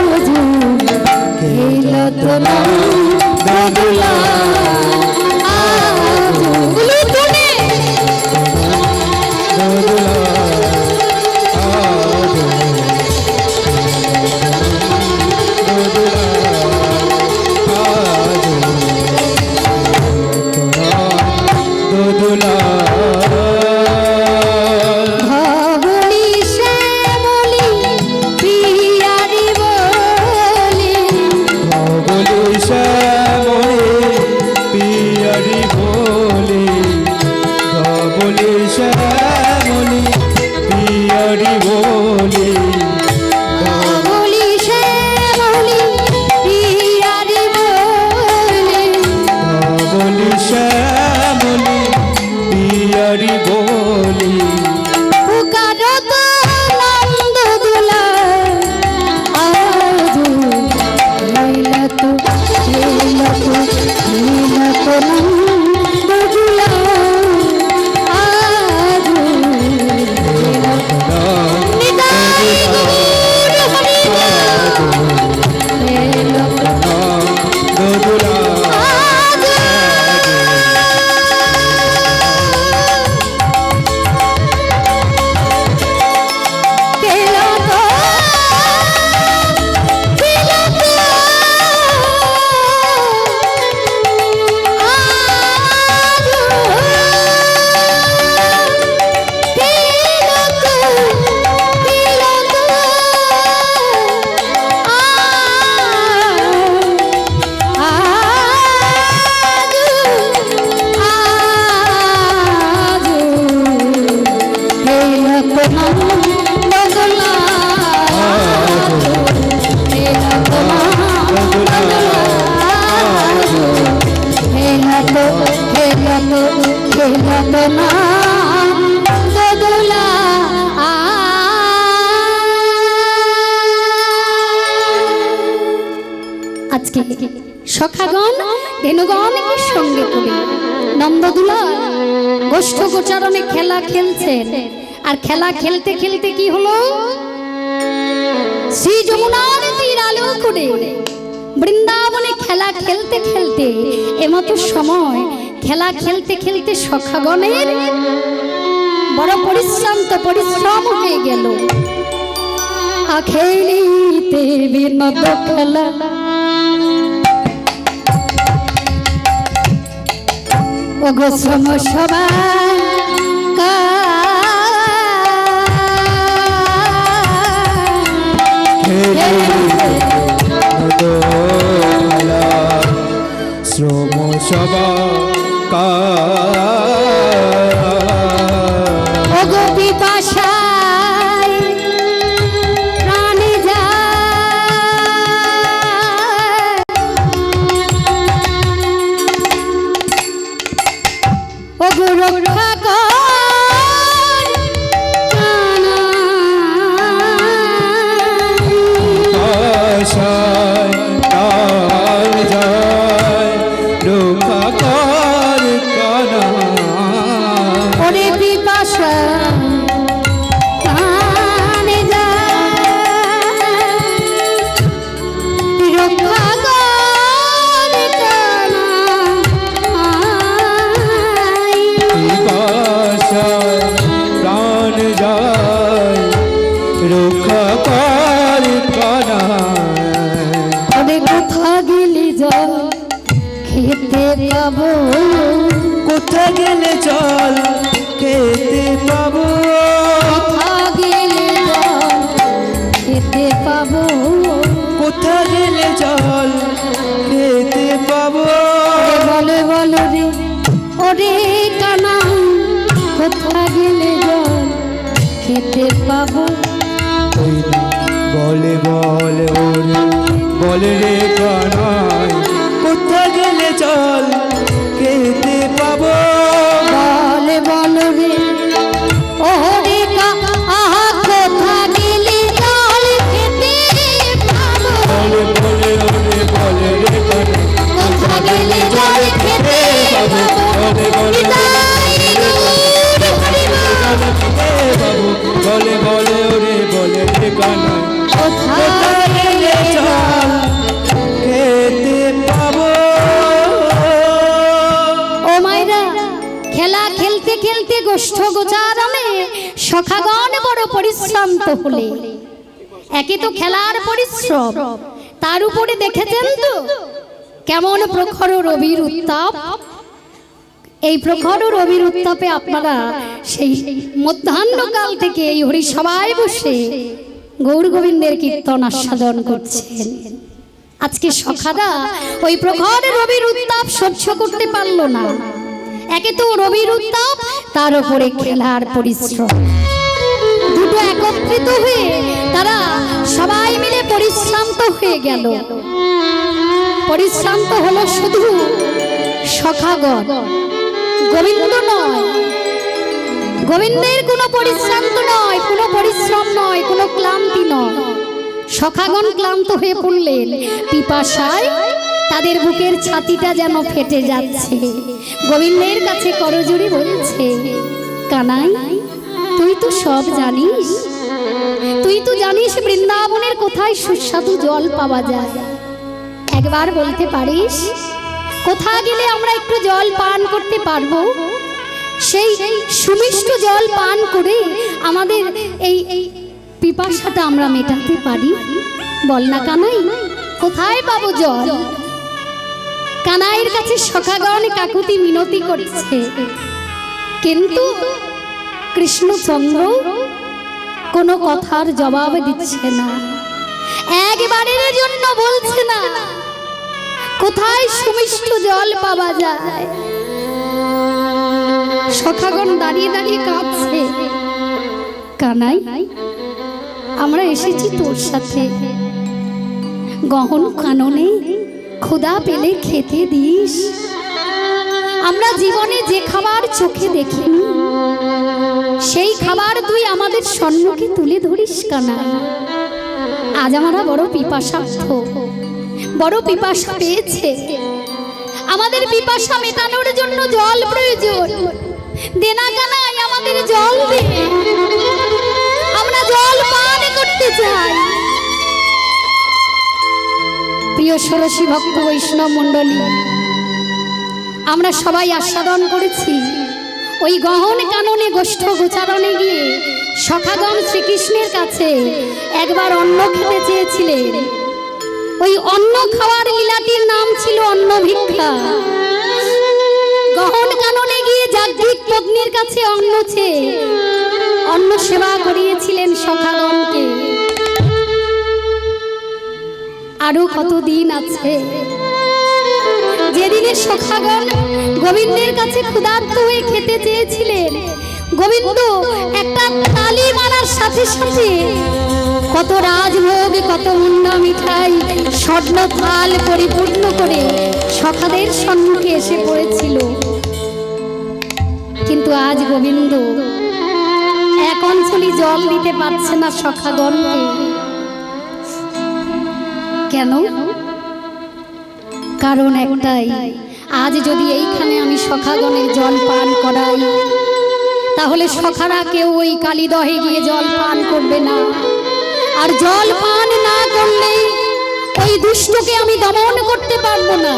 আজকে সখাগণ ধেনুগণকে সঙ্গে করে নন্দদুলা গোষ্ঠ গোচারণে খেলা খেলছেন। আর খেলা খেলতে খেলতে কি হলো, শ্রী যমুনার তীর আলো করে বৃন্দাবনে খেলা খেলতে খেলতে এমতো সময় খেলা খেলতে খেলতে সখাগণের বড় পরিশ্রম হয়ে গেল। আখেলিতে বিনোদ খেলা ওগো সমসভা শ্রম সভা ওগো পিপাসায় প্রাণে যায় ওগো রক্ষা কর আশায় প্রাণ যায় রক্ষা কর কানা। ওরে পিপাসা প্রাণে যায় রক্ষা কর কানা। পিপাসায় প্রাণ যায় রক্ষা কর কানা। ওরে কোথা গেলি জল খেতে পাবো, কোথা গেলে জল খেতে পাবো, কোথা গেলে জল খেতে পাবো। কোথা গেলে জল খেতে পাবো। বলে বলো রে ওরে কানা কোথা গেলে জল খেতে পাবো। ওই না বলে বলে ওরে বলে রে কানাই কোথা গেলে জল খেতে পাবো। বলে বলো রে ওরে আহা কোথা গেলে জল খেতে পাবো। বলে বলে ওরে বলে রে কানাই কোথা গেলে জল খেতে পাবো। বলে বলে বাবু বলে বলে ওরে বলে রে কানাই কোথা গেলে জল খেতে পাবো। ও মাইরা খেলা খেলতে খেলতে গোষ্ঠ গোচারণে সখাগণ বড় পরিশ্রান্ত হলে। একে তো খেলার পরিশ্রম, তার উপরে দেখেছেন তো কেমন প্রখর রবির উত্তাপ। এই প্রখর রবির উত্তাপে আপনারা সেই মধ্যাহ্নকাল থেকে এই হরিসভায় বসে গৌর গোবিন্দের কীর্তন আস্বাদন করছেন। আজকে সখারা ওই প্রখর রবির উত্তাপ সহ্য করতে পারলো না। একে তো রবির উত্তাপ, তার উপরে খেলার পরিশ্রম, দুটো একত্রিত হয়ে তারা সবাই মিলে পরিশ্রান্ত হয়ে গেল। পরিশ্রান্ত হলো শুধু সখাগণ, গোবিন্দ নয়। গোবিন্দের কোনো পরিশ্রান্ত নয়, কোনো পরিশ্রম নয়, কোনো ক্লান্তি নয়। সখাগণ ক্লান্ত হয়ে পড়লেন, পিপাসায় তাদের বুকের ছাতিটা যেন ফেটে যাচ্ছে। গোবিন্দের কাছে করজোড়ে বলছে, কানাই তুই তো সব জানিস, তুই তো জানিস বৃন্দাবনের কোথায় সুস্বাদু জল পাওয়া যায়। একবার বলতে পারিস কোথা গেলে আমরা একটু জল পান করতে পারবো, সেই সুমিষ্ট জল পান করে আমাদের এই পিপাসাটা আমরা মেটাতে পারি। বল না কানাই, কোথায় পাবো জল? কানাইয়ের কাছে সখাগণ কাকুতি মিনতি করছে, কিন্তু কৃষ্ণচন্দ্র কোনো কথার জবাব দিচ্ছে না। একবারের জন্য বলছে না কোথায় সুমিষ্ট জল পাওয়া যায়। সখাগণ দাঁড়িয়ে দাঁড়িয়ে কাঁদছে, কানাই আমরা এসেছি তোর সাথে, গহন কাননে ক্ষুধা পেলে খেতে দিস। আমরা জীবনে যে খাবার চোখে দেখিনি সেই খাবার তুই আমাদের সম্মুখে তুলে ধরিস কানাই। আজ আমরা বড় পিপাসার্থ, বড় পিপাসা পেয়েছে। আমাদের পিপাসা মেটানোর জন্য জল প্রয়োজন। দেনা কানাই আমাদের জল দে, আমরা জল পান করতে চাই। প্রিয় ষোড়শী ভক্ত বৈষ্ণব মণ্ডলী, আমরা সবাই আস্বাদন করেছি ওই গহন কাননে গোষ্ঠ গোচারণে গিয়ে সখাগণ শ্রীকৃষ্ণের কাছে একবার অন্ন খেতে চেয়েছিলেন। ওই অন্ন খাওয়ার লীলাটির নাম ছিল অন্ন ভিক্ষা। গহন কাননে গিয়ে যাজ্ঞিক পত্নীর কাছে অন্ন চেয়ে অন্ন সেবা করিয়েছিলেন সখাগণকে। আরো কতদিন আছে যেদিনে সখাগণ গোবিন্দের কাছে ক্ষুধার্ত হয়ে খেতে চেয়েছিলেন। গোবিন্দ একটা তালি মারার সাথে সাথে কত রাজভোগ, কত মুন্ডা মিঠাই, স্বর্ণ থাল পরিপূর্ণ করে সখাদের সম্মুখে এসে পড়েছিল। কিন্তু আজ গোবিন্দ এক অঞ্চলি জল দিতে পারছে না সখাগণকে। কেন? কারণ একটাই, আজ যদি এইখানে আমি সখাগণের জল পান করাই তাহলে সখারা কেউ ওই কালীদহে গিয়ে জল পান করবে না। আর জল পান না করলে ওই দুষ্টকে আমি দমন করতে পারবো না।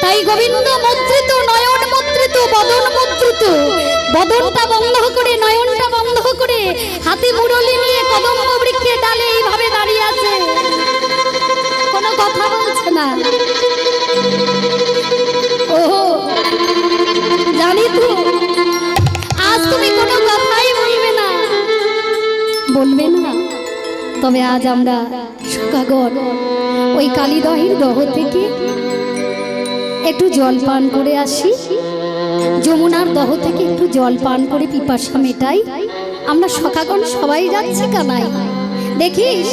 তাই গোবিন্দ মুদ্রিত, নয়ন মুদ্রিত, বদন মুদ্রিত, বদনটা বন্ধ করে নয়নটা বন্ধ করে হাতে মুরলি নিয়ে কদম্ব বৃক্ষের ডালে এইভাবে দাঁড়িয়ে আছে, কোনো কথা বলছে না। ওহো, জানি তো আজ তুমি কোনো কথাই বলবে না, বলবে না। তবে আজ আমরা সখাগণ ওই কালীদহের দহ থেকে একটু জল পান করে আসি, যমুনার দহ থেকে একটু জল পান করে পিপাসা মেটাই। আমরা সখাগণ সবাই যাচ্ছি কানাই। দেখিস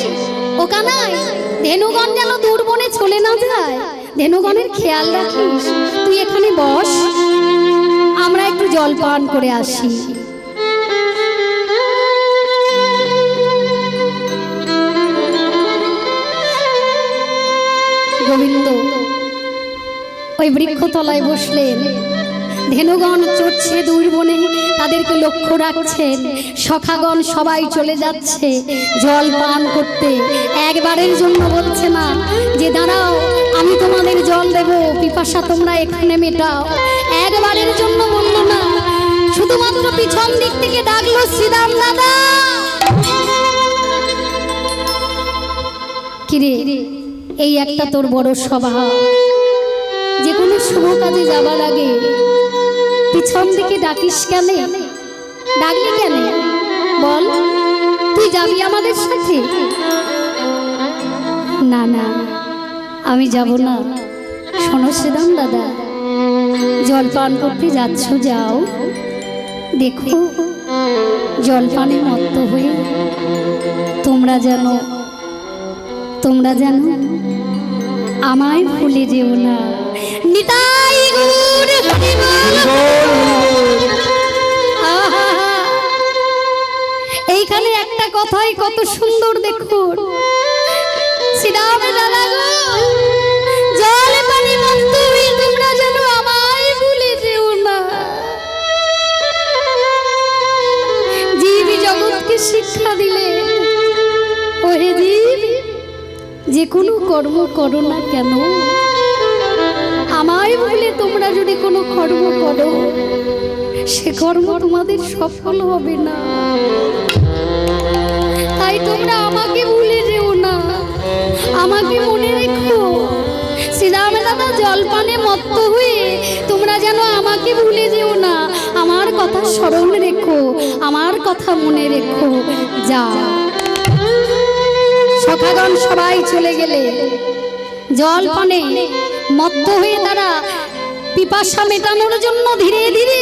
ও কানাই, ধেনুগণ যেন দূর বনে চলে না যায়, ধেনুগণের খেয়াল রাখিস। তুই এখানে বস, আমরা একটু জল পান করে আসি। গোবিন্দ ওই বৃক্ষতলায় বসলেন। ধেনুগণ চড়ছে দূর বনে, তাদেরকে লক্ষ্য রাখছেন। সখাগণ সবাই চলে যাচ্ছে জল পান করতে। একবারের জন্য বলছে না যে দাঁড়াও আমি তোমাদের জল দেব, পিপাসা তোমরা এখানে মেটাও। একবারের জন্য বলল না, শুধুমাত্র পিছন দিক থেকে ডাকলো শ্রীরাম দাদা। কিরে, এই একটা তোর বড় সভা, যে কোনো শুভ কাজে যাবার আগে পিছন দিকে ডাকিস কেন? ডাকলি কেন বল? তুই যাবি আমাদের সাথে? না না, আমি যাব না। শোনো শ্রীরাম দাদা, জল পান করতে যাচ্ছ যাও, দেখো জল পানে মত্ত হয়ে তোমরা যেন আমায় ভুলে যেও না। নিতাই গৌর এইখানে একটা কথাই কত সুন্দর দেখুন। শ্রীরাম দাদা গো, জল পানি মত্ত হয়ে তোমরা যেন আমায় ভুলে যেও না। জীব জগৎকে শিক্ষা দিলে, ওহে জীব, যে কোনো কর্ম করো না কেন, আমায় ভুলে তোমরা যদি কোনো কর্ম করো সে কর্ম তোমাদের সফল হবে না। তাই তোমরা আমাকে ভুলে যেও না, আমাকে মনে রেখো। শ্রীরাম দাদা জলপানে মত্ত হয়ে তোমরা যেন আমাকে ভুলে যেও না, আমার কথা স্মরণ রেখো, আমার কথা মনে রেখো। যা। সখাগণ সবাই চলে গেলে জল পানে মত্ত হয়ে তারা পিপাসা মেটানোর জন্য ধীরে ধীরে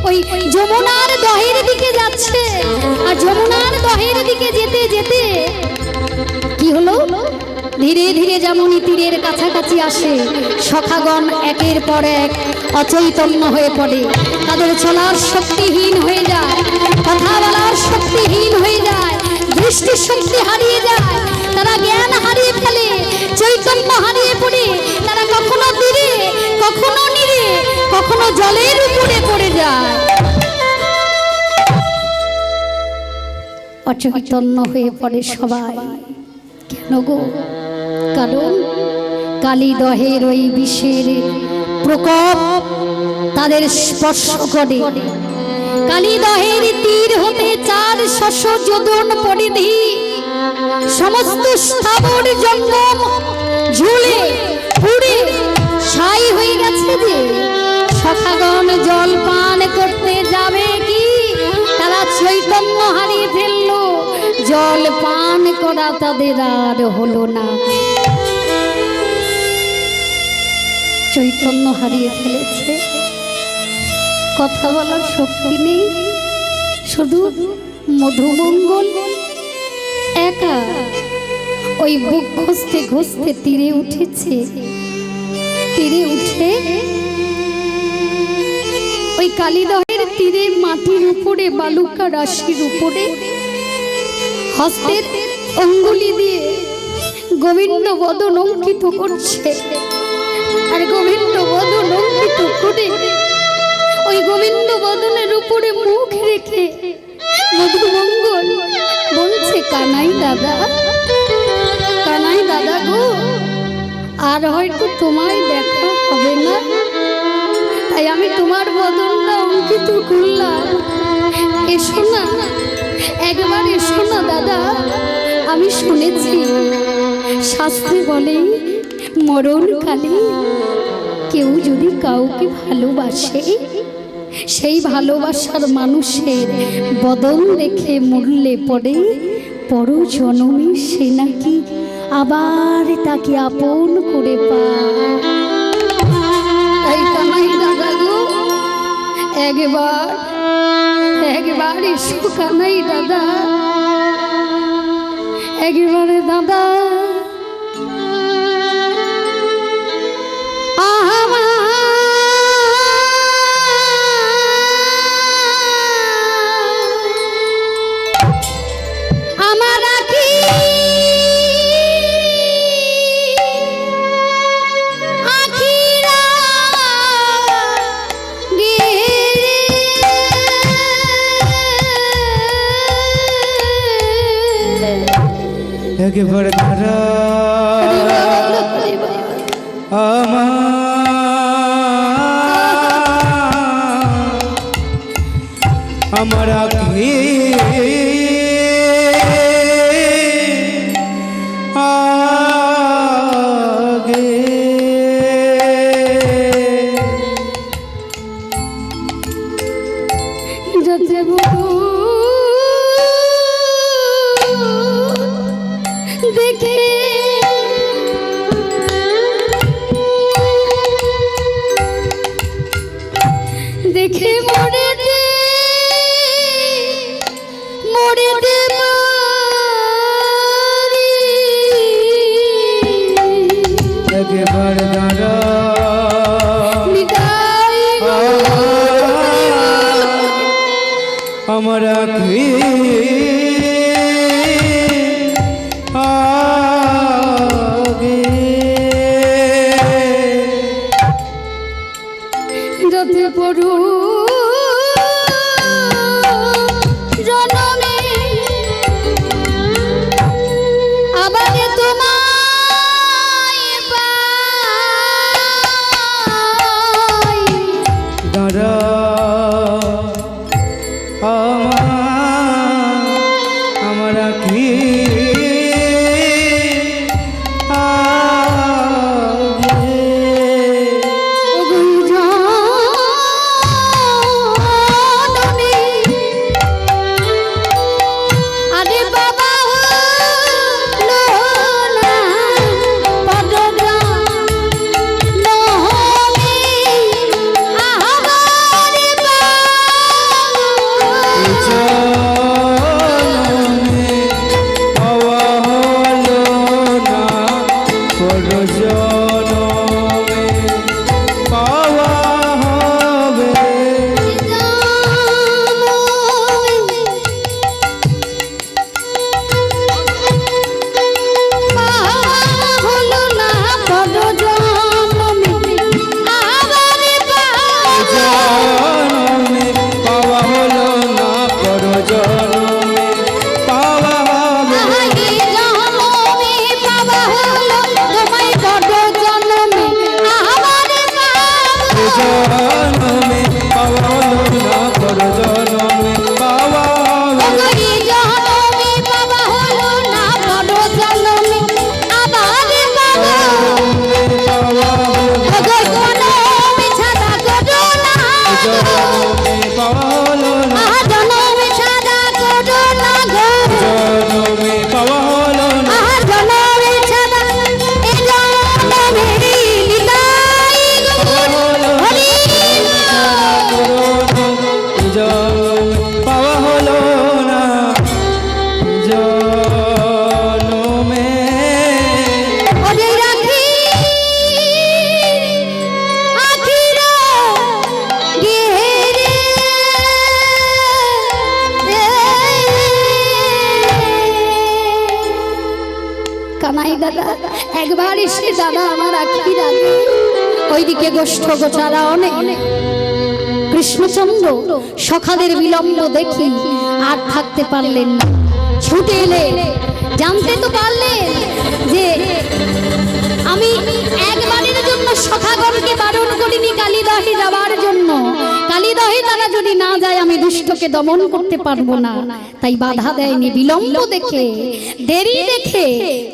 ওই যমুনার দহের দিকে যাচ্ছে। আর যমুনার দহের দিকে যেতে যেতে কি হলো, ধীরে ধীরে যেমনই তীরের কাছাকাছি আসে সখাগণ একের পর এক অচৈতন্য হয়ে পড়ে। তাদের চলার শক্তিহীন হয়ে যায়, কথা বলার শক্তিহীন হয়ে যায়, দৃষ্টি শক্তি হারিয়ে যায়, তারা জ্ঞান হারিয়ে ফেলে, চৈতন্য হারিয়ে পড়ে অচৈতন্য হয়ে পড়ে সবাই। কেন গো? কারণ কালীদহের ওই বিষের প্রকোপ তাদের স্পর্শ করে। কালীদহের তীর হতে 400 যোজন পরিধি সমস্ত স্থাবর জঙ্গম ঝুলে পুড়ে ছাই হয়ে গেছে। যে সখাগণ জল পান করতে যাবে কি, তারা চৈতন্য হারিয়ে ফেলল। জল পান করা তাদের আর হলো না, চৈতন্য হারিয়ে ফেলেছে। কথা বলার শক্তি নেই, শুধু মধুমঙ্গল একা ওই বুক ঘষতে ঘষতে তীরে উঠেছে। তীরে উঠে ওই কালীদহের তীরে মাটির উপরে বালুকা রাশির উপরে হস্তের অঙ্গুলি দিয়ে গোবিন্দ বদন অঙ্কিত করছে। আর গোবিন্দ বদন অঙ্কিত করে ওই গোবিন্দ বদনের উপরে মুখ রেখে মধুমঙ্গল বলছে, কানাই দাদা, কানাই দাদা গো, আর হয়তো তোমায় দেখা হবে না, তাই আমি তোমার বদনটা অঙ্কিত করলাম। এসো না, একবার এসো না দাদা। আমি শুনেছি শাস্ত্রে বলে মরণকালে কেউ যদি কাউকে ভালোবাসে, সেই ভালোবাসার মানুষের বদন দেখে মরলে পড়ে পর জনমে সে নাকি আবার তাকে আপন করে পায়। তাই কানাই দাদা গো, একবার এসো কানাই দাদা, একবারে দাদা। একবার ধারা আমার আগে দেখে দেখে মরে দে একবার দাঁড়া আমার আগে যাতে পড়ু জনমে আবার তোমায় পাই। দাঁড়া আমার আগে একবার এসে দাদা আমার আখির আগে ওইদিকে গোষ্ঠ গোচারা অনেক কৃষ্ণচন্দ্র সখাদের বিলম্ব দেখি আর থাকতে পারলেন না, ছুটে এলেন। জানতে তো পারলেন যে আমি একবারের জন্য সখাগণকে বারণ করিনি কালীদহে যাবার জন্য, কালীদহে তারা যদি না যায় আমি দুষ্টকে দমন করতে পারবো না, তাই বাধা দেয়নি। বিলম্ব দেখে দেরি দেখে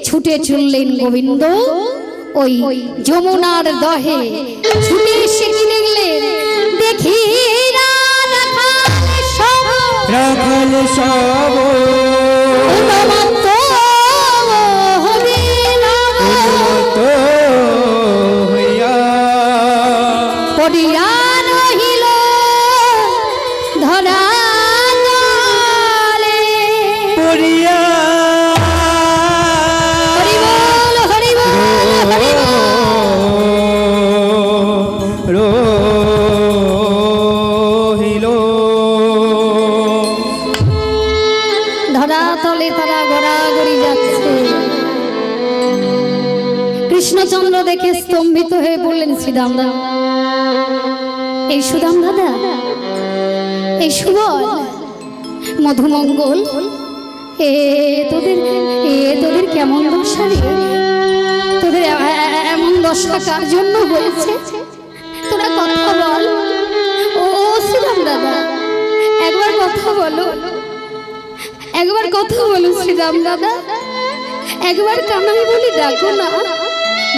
ছুটে চললেন গোবিন্দ ওই যমুনার দহে। ছুটে এসে কি দেখলেন? দেখি রাখাল সব পড়িয়া রহিল ধরা জলে। পড়িয়া হরি বল হরি বল হরি বল। রহিল ধরা তলে তারা গড়াগড়ি যাচ্ছে। কৃষ্ণচন্দ্র দেখে স্তম্ভিত হয়ে বললেন, শ্রীদাম দাদা, এই সুদাম দাদা, এই সুবল মধুমঙ্গল, তোদের কেমন দশা রে? তোদের এমন দশা কার জন্য হয়েছে? তোরা কথা বল। ও শ্রীদাম দাদা, একবার কথা বলো, একবার কথা বলো শ্রীদাম দাদা, একবার কানাই বলে ডাকো না।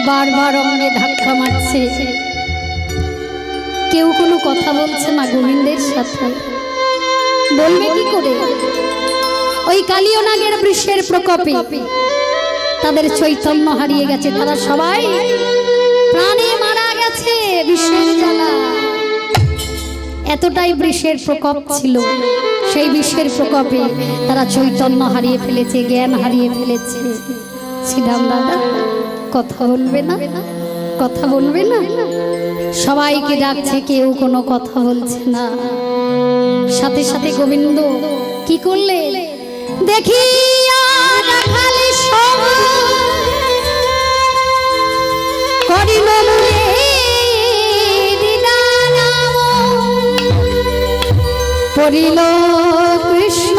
বারবার অঙ্গে ধাক্কা মারছে, কেউ কোনো কথা বলছে না গোবিন্দের সাথে। বলবে কি করে? ওই কালীয় নাগের বৃষের প্রকোপে তাদের চৈতন্য হারিয়ে গেছে, তারা সবাই প্রাণে মারা গেছে বিষের জ্বালা। এতটাই বৃষের প্রকোপ ছিল, সেই বিষের প্রকোপে তারা চৈতন্য হারিয়ে ফেলেছে, জ্ঞান হারিয়ে ফেলেছে। শ্রীরাম দাদা কথা বলবে না, কথা বলবে না? সবাইকে ডাকছে, কেউ কোনো কথা বলছে না। সাথে সাথে গোবিন্দ কি করলে? দেখি পড়িল কৃষ্ণ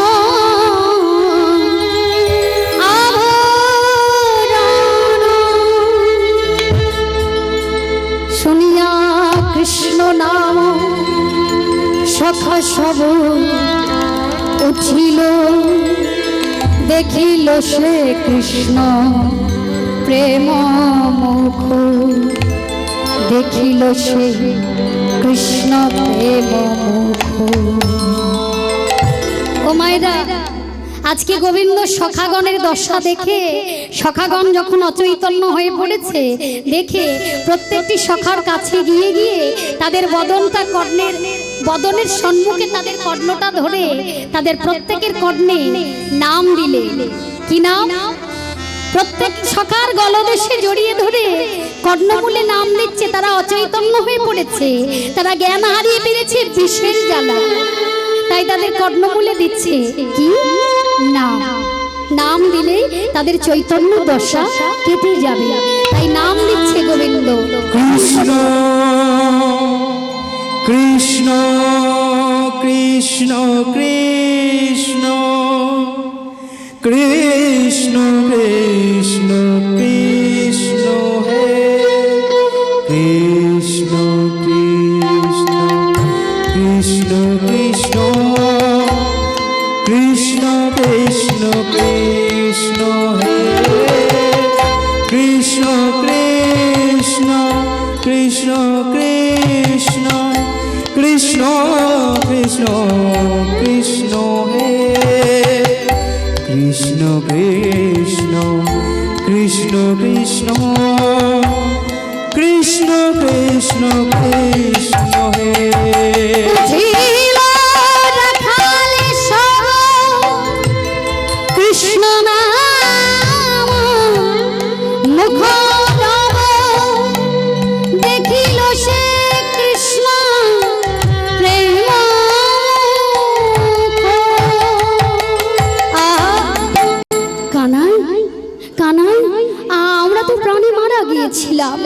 শুনিয়া কৃষ্ণ নাম সখা সব উঠিল। দেখিল সে কৃষ্ণ প্রেম মুখ, দেখিল সে কৃষ্ণ প্রেম মুখ। ও মায়েরা, আজকে গোবিন্দ সখাগণের দশা দেখে, সখাগণ যখন অচৈতন্য হয়ে পড়েছে দেখে প্রত্যেকটি সখার কাছে গিয়ে গিয়ে তাদের বদনের সম্মুখে তাদের কর্ণটা ধরে তাদের প্রত্যেকের কর্ণে নাম দিলে। কি নাম? প্রত্যেক সখার গলদেশে জড়িয়ে ধরে কর্ণমূলে নাম দিচ্ছে। তারা অচৈতন্য হয়ে পড়েছে, তারা জ্ঞান হারিয়ে ফেলেছে বিষের জ্বালা, তাই তাদের কর্ণমূলে দিচ্ছে কি নাম। নাম দিলে তাদের চৈতন্য দশা কেটে যাবে, তাই নাম দিচ্ছে গোবিন্দ। কৃষ্ণ কৃষ্ণ কৃষ্ণ কৃষ্ণ কৃষ্ণ কৃষ্ণ কৃষ্ণ হে কৃষ্ণ কৃষ্ণ কৃষ্ণ কৃষ্ণ কৃষ্ণ কৃষ্ণ কৃষ্ণ হে কৃষ্ণ কৃষ্ণ কৃষ্ণ কৃষ্ণ কৃষ্ণ কৃষ্ণ কৃষ্ণ হে কৃষ্ণ কৃষ্ণ কৃষ্ণ কৃষ্ণ কৃষ্ণ কৃষ্ণ কৃষ্ণ হে কৃষ্ণ নাম মুখ দেখিল সে কৃষ্ণ প্রেম। কানাই কানাই, আমরা তো প্রাণে দিয়েছিলাম,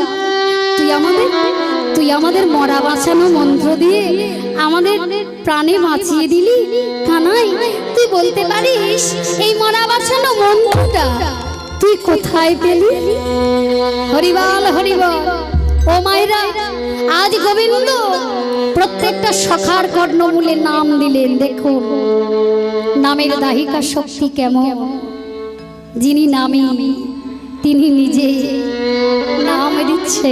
তুই আমাদের মরা বাঁচানো মন্ত্র দিয়ে আমাদের প্রাণে বাঁচিয়ে দিলি। কানাই, তুই বলতে পারিস এই মরা বাঁচানো মন্ত্রটা তুই কোথায় পেলি? হরিবল হরিবল। ও মায়েরা, আজ গোবিন্দ প্রত্যেকটা সখার কর্ণমূলে নাম দিলেন। দেখুন নামের দাহিকা শক্তি কেমন। যিনি নামী তিনি নিজে নাম দিচ্ছে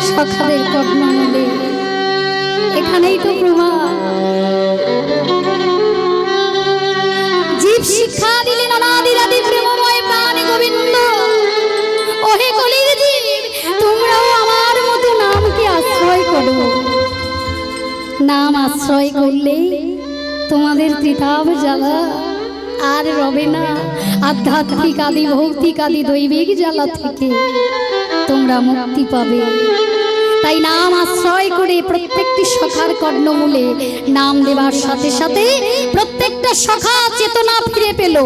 সখাদের কর্ণমূলে। এখানেই তো প্রমাণ। জীব শিক্ষা দিলেন অনাদিরাদি প্রেমময় প্রাণ গোবিন্দ। ওহে কলির জীব, তোমরাও আমার মতো নামকে আশ্রয় করো। নাম আশ্রয় করলে তোমাদের ত্রিতাপ জ্বালা আর রবে না। আধ্যাত্মিক আদি ভৌতিক আদি দৈবিক জ্বালা থেকে তোমরা মুক্তি পাবে। তাই নাম আশ্রয় করে প্রত্যেকটি সখার কর্ণমূলে নাম দেওয়ার সাথে সাথে প্রত্যেকটা সখা চেতনা ফিরে পেল।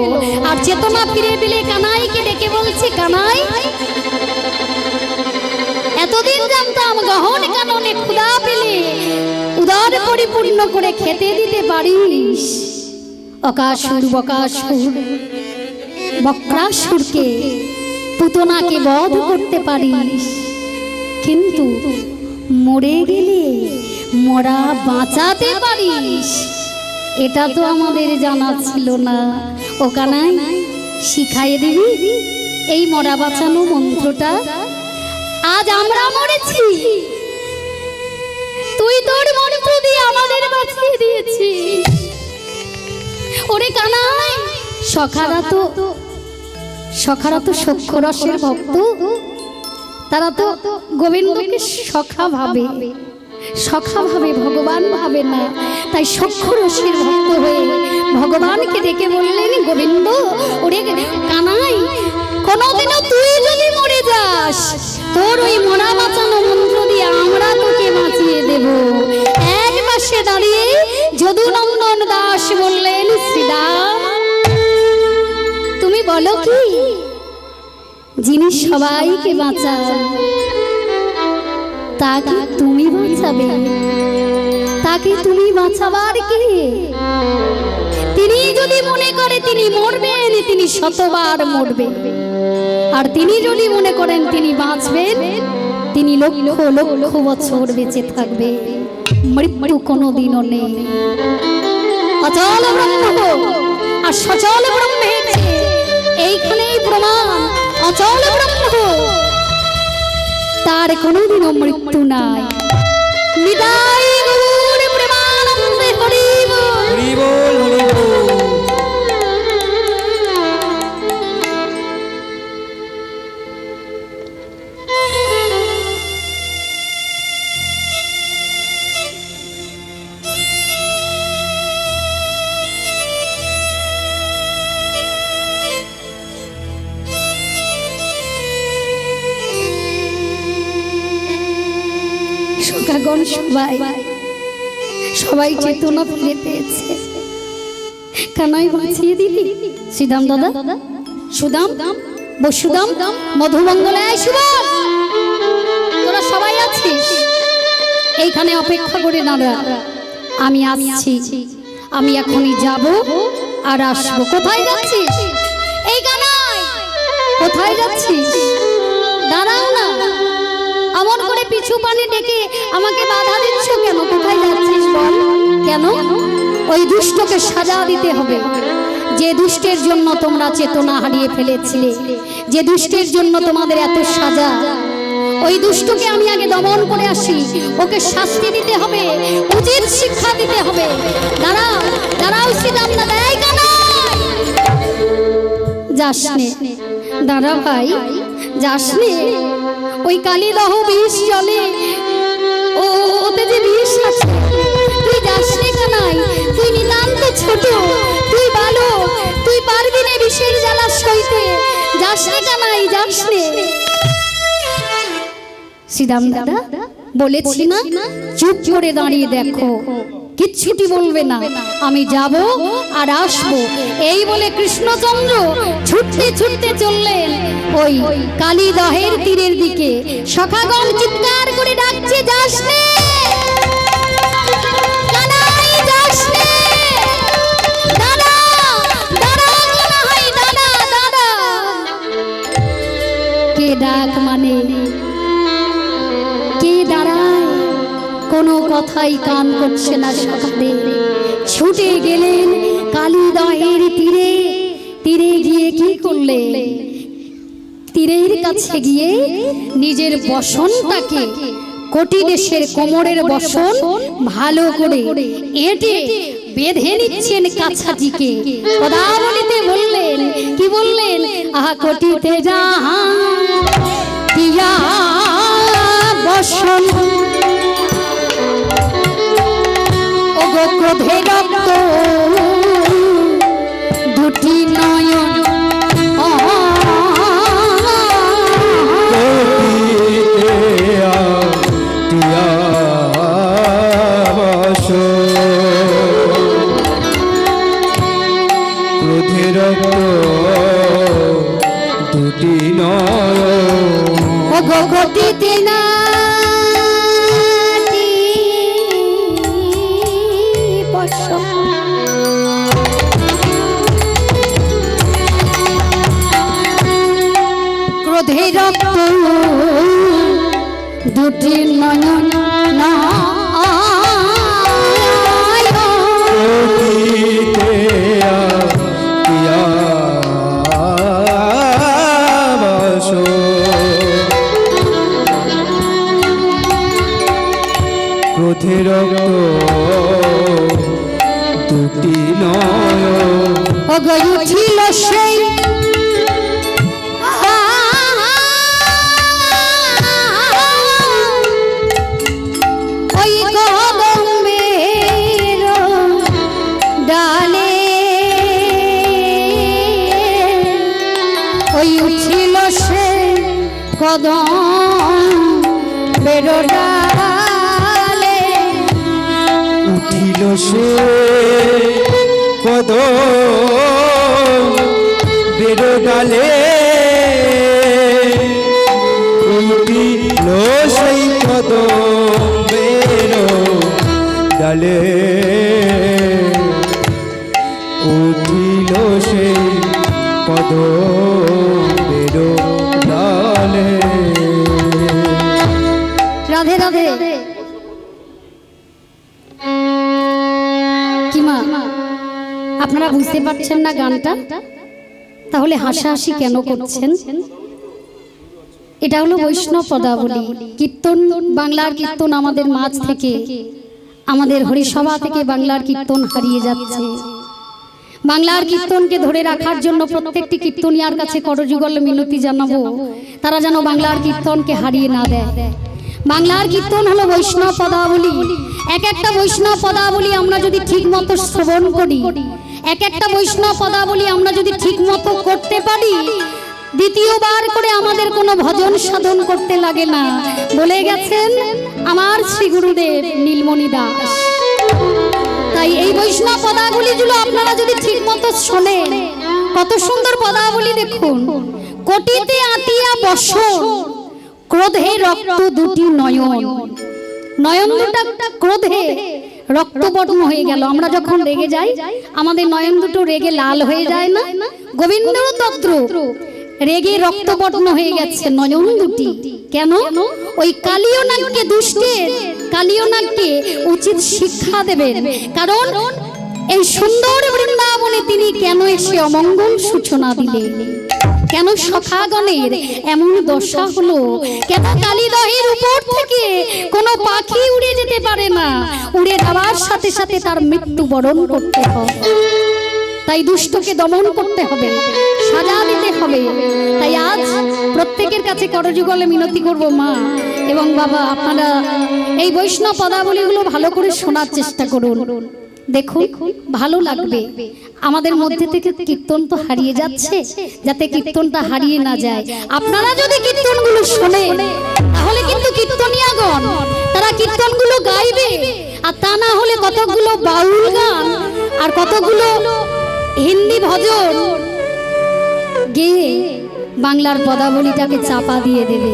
আর চেতনা ফিরে পেলে কানাইকে ডেকে বলছে, কানাই, এতদিন জানতাম গহন কাননে ক্ষুধা পেলে উদর পরিপূর্ণ করে খেতে দিতে পারিস। অকাসুর বকাসুর বক্রাসুরকে পুতনাকে বধ করতে পারিস, কিন্তু মরে গেলে মরা বাঁচাতে পারিস, এটা তো আমাদের জানা ছিল না। ও কানাই, শিখাইয়ে দিবি এই মরা বাঁচানো মন্ত্রটা? আজ আমরা মরেছি, তুই তোর মন্ত্র দিয়ে আমাদের বাঁচিয়ে দিয়েছিস। ওরে কানাই, সখারা তো সখ্য রসের ভক্ত। তারা তো গোবিন্দকে সখা ভাবে, ভগবান ভাবে না। তাই সখ্য রসের ভক্ত হয়ে ভগবানকে ডেকে বললেন, গোবিন্দ, ওরে কানাই, কোনোদিনও তুই যদি মরে যাস, তোর ওই মরা বাঁচানো মন্ত্র দিয়ে আমরা তোকে বাঁচিয়ে দেব। এক পাশে দাঁড়িয়ে যদুনন্দন দাস বললেন, শ্রীরাম, তুমি বলো কি? যিনি সবাইকে বাঁচান তাকে তুমি বাঁচাবে? তাকে তুমি বাঁচাবার কে? তিনি যদি মনে করে তিনি মরবেন, তিনি শতবার মরবে। আর তিনি যদি মনে করেন তিনি বাঁচবেন, তিনি লক্ষ লক্ষ বছর বেঁচে থাকবে। মৃত্যু কোনোদিনও নেই। অচল ব্রহ্ম আর সচল ব্রহ্মের এইখানেই প্রমাণ। অচল ব্রহ্ম, তার কোনোদিনও মৃত্যু নাই। নিতাই গৌর প্রেমানন্দে হরি বল। হরি বল, হরি বল। সখাগণ সবাই চেতনা ফিরে পেয়েছে। কানাই বাঁচিয়ে দিলি। শ্রীদাম দাদা, সুদাম, বসুদাম, মধুমঙ্গলায় শুভ, তোরা সবাই আছিস এইখানে, অপেক্ষা করে দাঁড়া। আমি আসছি, আমি এখনই যাব আর আসবো। কোথায় যাচ্ছিস? এই কানাই, কোথায় যাচ্ছিস? দাঁড়াও না, আমন করে পিছু পানে ডেকে আমাকে বাধা দিচ্ছ কেন? কোথায় যাচ্ছিস বল? কেন? ওই দুষ্টকে সাজা দিতে হবে। যে দুষ্টের জন্য তোমরা চেতনা হারিয়ে ফেলেছিলে, যে দুষ্টের জন্য তোমাদের এত সাজা, ওই দুষ্টকে আমি আগে দমন করে আসি। ওকে শাস্তি দিতে হবে, উচিত শিক্ষা দিতে হবে। দাঁড়াও, দাঁড়াও শ্রীরাম দাদা। এই কানাই, যাস নে। দাঁড়া ভাই, যাস নে। ওই কালীদহ বিষ জলে, ওতে যে বিষ আছে, তুই যাস নে কানাই। তুই নিতান্ত ছোট, তুই ভালো, তুই পারবি না বিষের জ্বালা সইতে। যাস নে কানাই, যাস নে। শ্রীরাম দাদা বলেছি না, চুপ করে দাঁড়িয়ে দেখো। কিচ্ছুটি বলবে না, আমি যাব আর আসবো। এই বলে কৃষ্ণচন্দ্র ছুটতে ছুটতে চললেন ওই কালীদহের তীরের দিকে। সখাগণ চিৎকার করে ডাকছে, যাস নে কানাই, যাস নে দাদা, দাদা মনে হয়, দাদা দাদা। কে ডাক মানে কে দাঁড়ায়, কোনো কথাই কান করছে না সখাদের। ছুটে গেলেন কালীদহের তীরে। তীরে গিয়ে কি করলেন? তীরের কাছে গিয়ে নিজের বসনটাকে, কোটি দেশের কোমরের বসন ভালো করে এঁটে বেঁধে নিচ্ছেন কাছাজিকে। পদাবলিতে বললেন, কি বললেন? আহা কোটিতে যাহা দিয়া বসন, ওগো ক্রোধে রক্ত দুটি নয়ন, ক্রোধের দুটি নয়, ওগো গতিতে না ক্রোধে রক্ত দুটি নয়ন না ক্রোধের দুটি নয়, ওগো উঠিল সেই ওই কদম্বের ডালে, ওই উঠিল সে কদম্বের ডালে, উঠিল সে কদম্বের ডালে, উঠিল সেই কদম্বের ডালে, উঠিল সেই কদম্বের ডালে। রাধে রাধে। কি মা, আপনারা বুঝতে পারছেন না গানটা? তাহলে হাসাহাসি কেন করছেন? এটা হলো বৈষ্ণব পদাবলী কীর্তন। বাংলার কীর্তন আমাদের মাঝ থেকে, আমাদের হরিসভা থেকে বাংলার কীর্তন হারিয়ে যাচ্ছে। বাংলার কীর্তনকে ধরে রাখার জন্য প্রত্যেকটি কীর্তনিয়ার কাছে করজোড়ে মিনতি জানাবো, তারা যেন বাংলার কীর্তনকে হারিয়ে না দেয়। বাংলার কীর্তন হলো বৈষ্ণব পদাবলী। এক একটা বৈষ্ণব পদাবলী আমরা যদি ঠিক মতো শ্রবণ করি, এক একটা বৈষ্ণব পদাবলী আমরা যদি ঠিক মতো করতে পারি, দ্বিতীয়বার করে আমাদের কোনো ভজন সাধন করতে লাগে না। বলে গেছেন আমার শ্রী গুরুদেব নীলমণি দাস। তাই এই বৈষ্ণব পদাবলীগুলো আপনারা যদি ঠিক মতো শোনেন, কত সুন্দর পদাবলী দেখুন। কোটিতে আতিয়া বসন, ক্রোধে রক্ত দুটি নয়ন। নয়ন দুটা ক্রোধে রক্তবর্ণ হয়ে গেল। আমরা যখন রেগে যাই আমাদের নয়ন দুটো রেগে লাল হয়ে যায় না? গোবিন্দ তত্র রেগে রক্তবর্ণ হয়ে গেছে নয়ন দুটি। কেন? ওই কালীয় নাগকে, দুষ্টের কালীয় নাগকে উচিত শিক্ষা দেবেন। কারণ এই সুন্দর বৃন্দাবনে তিনি কেন এসে অমঙ্গল সূচনা দিলেন? কেন সখাগণের এমন দশা হলো? কেন কালীদহের উপর থেকে কোনো পাখি উড়ে যেতে পারে না? উড়ে যাওয়ার সাথে সাথে তার মৃত্যু বরণ করতে হয়। তাই দুষ্টকে দমন করতে হবে, সাজা দিতে হবে। তাই আজ প্রত্যেকের কাছে করজোড়ে মিনতি করব মা এবং বাবা, আপনারা এই বৈষ্ণব পদাবলীগুলো ভালো করে শোনার চেষ্টা করুন। দেখুন, ভালো লাগবে। আমাদের মধ্যে থেকে কীর্তন তো হারিয়ে যাচ্ছে, যাতে কীর্তনটা হারিয়ে না যায়। আপনারা যদি কীর্তনগুলো শোনেন তাহলে কিন্তু কীর্তনিয়াগণ তারা কীর্তনগুলো গাইবে আর তা না হলে কতগুলো বাউল গান আর কতগুলো হিন্দি ভজন গেয়ে বাংলার পদাবলীটাকে চাপা দিয়ে দেবে।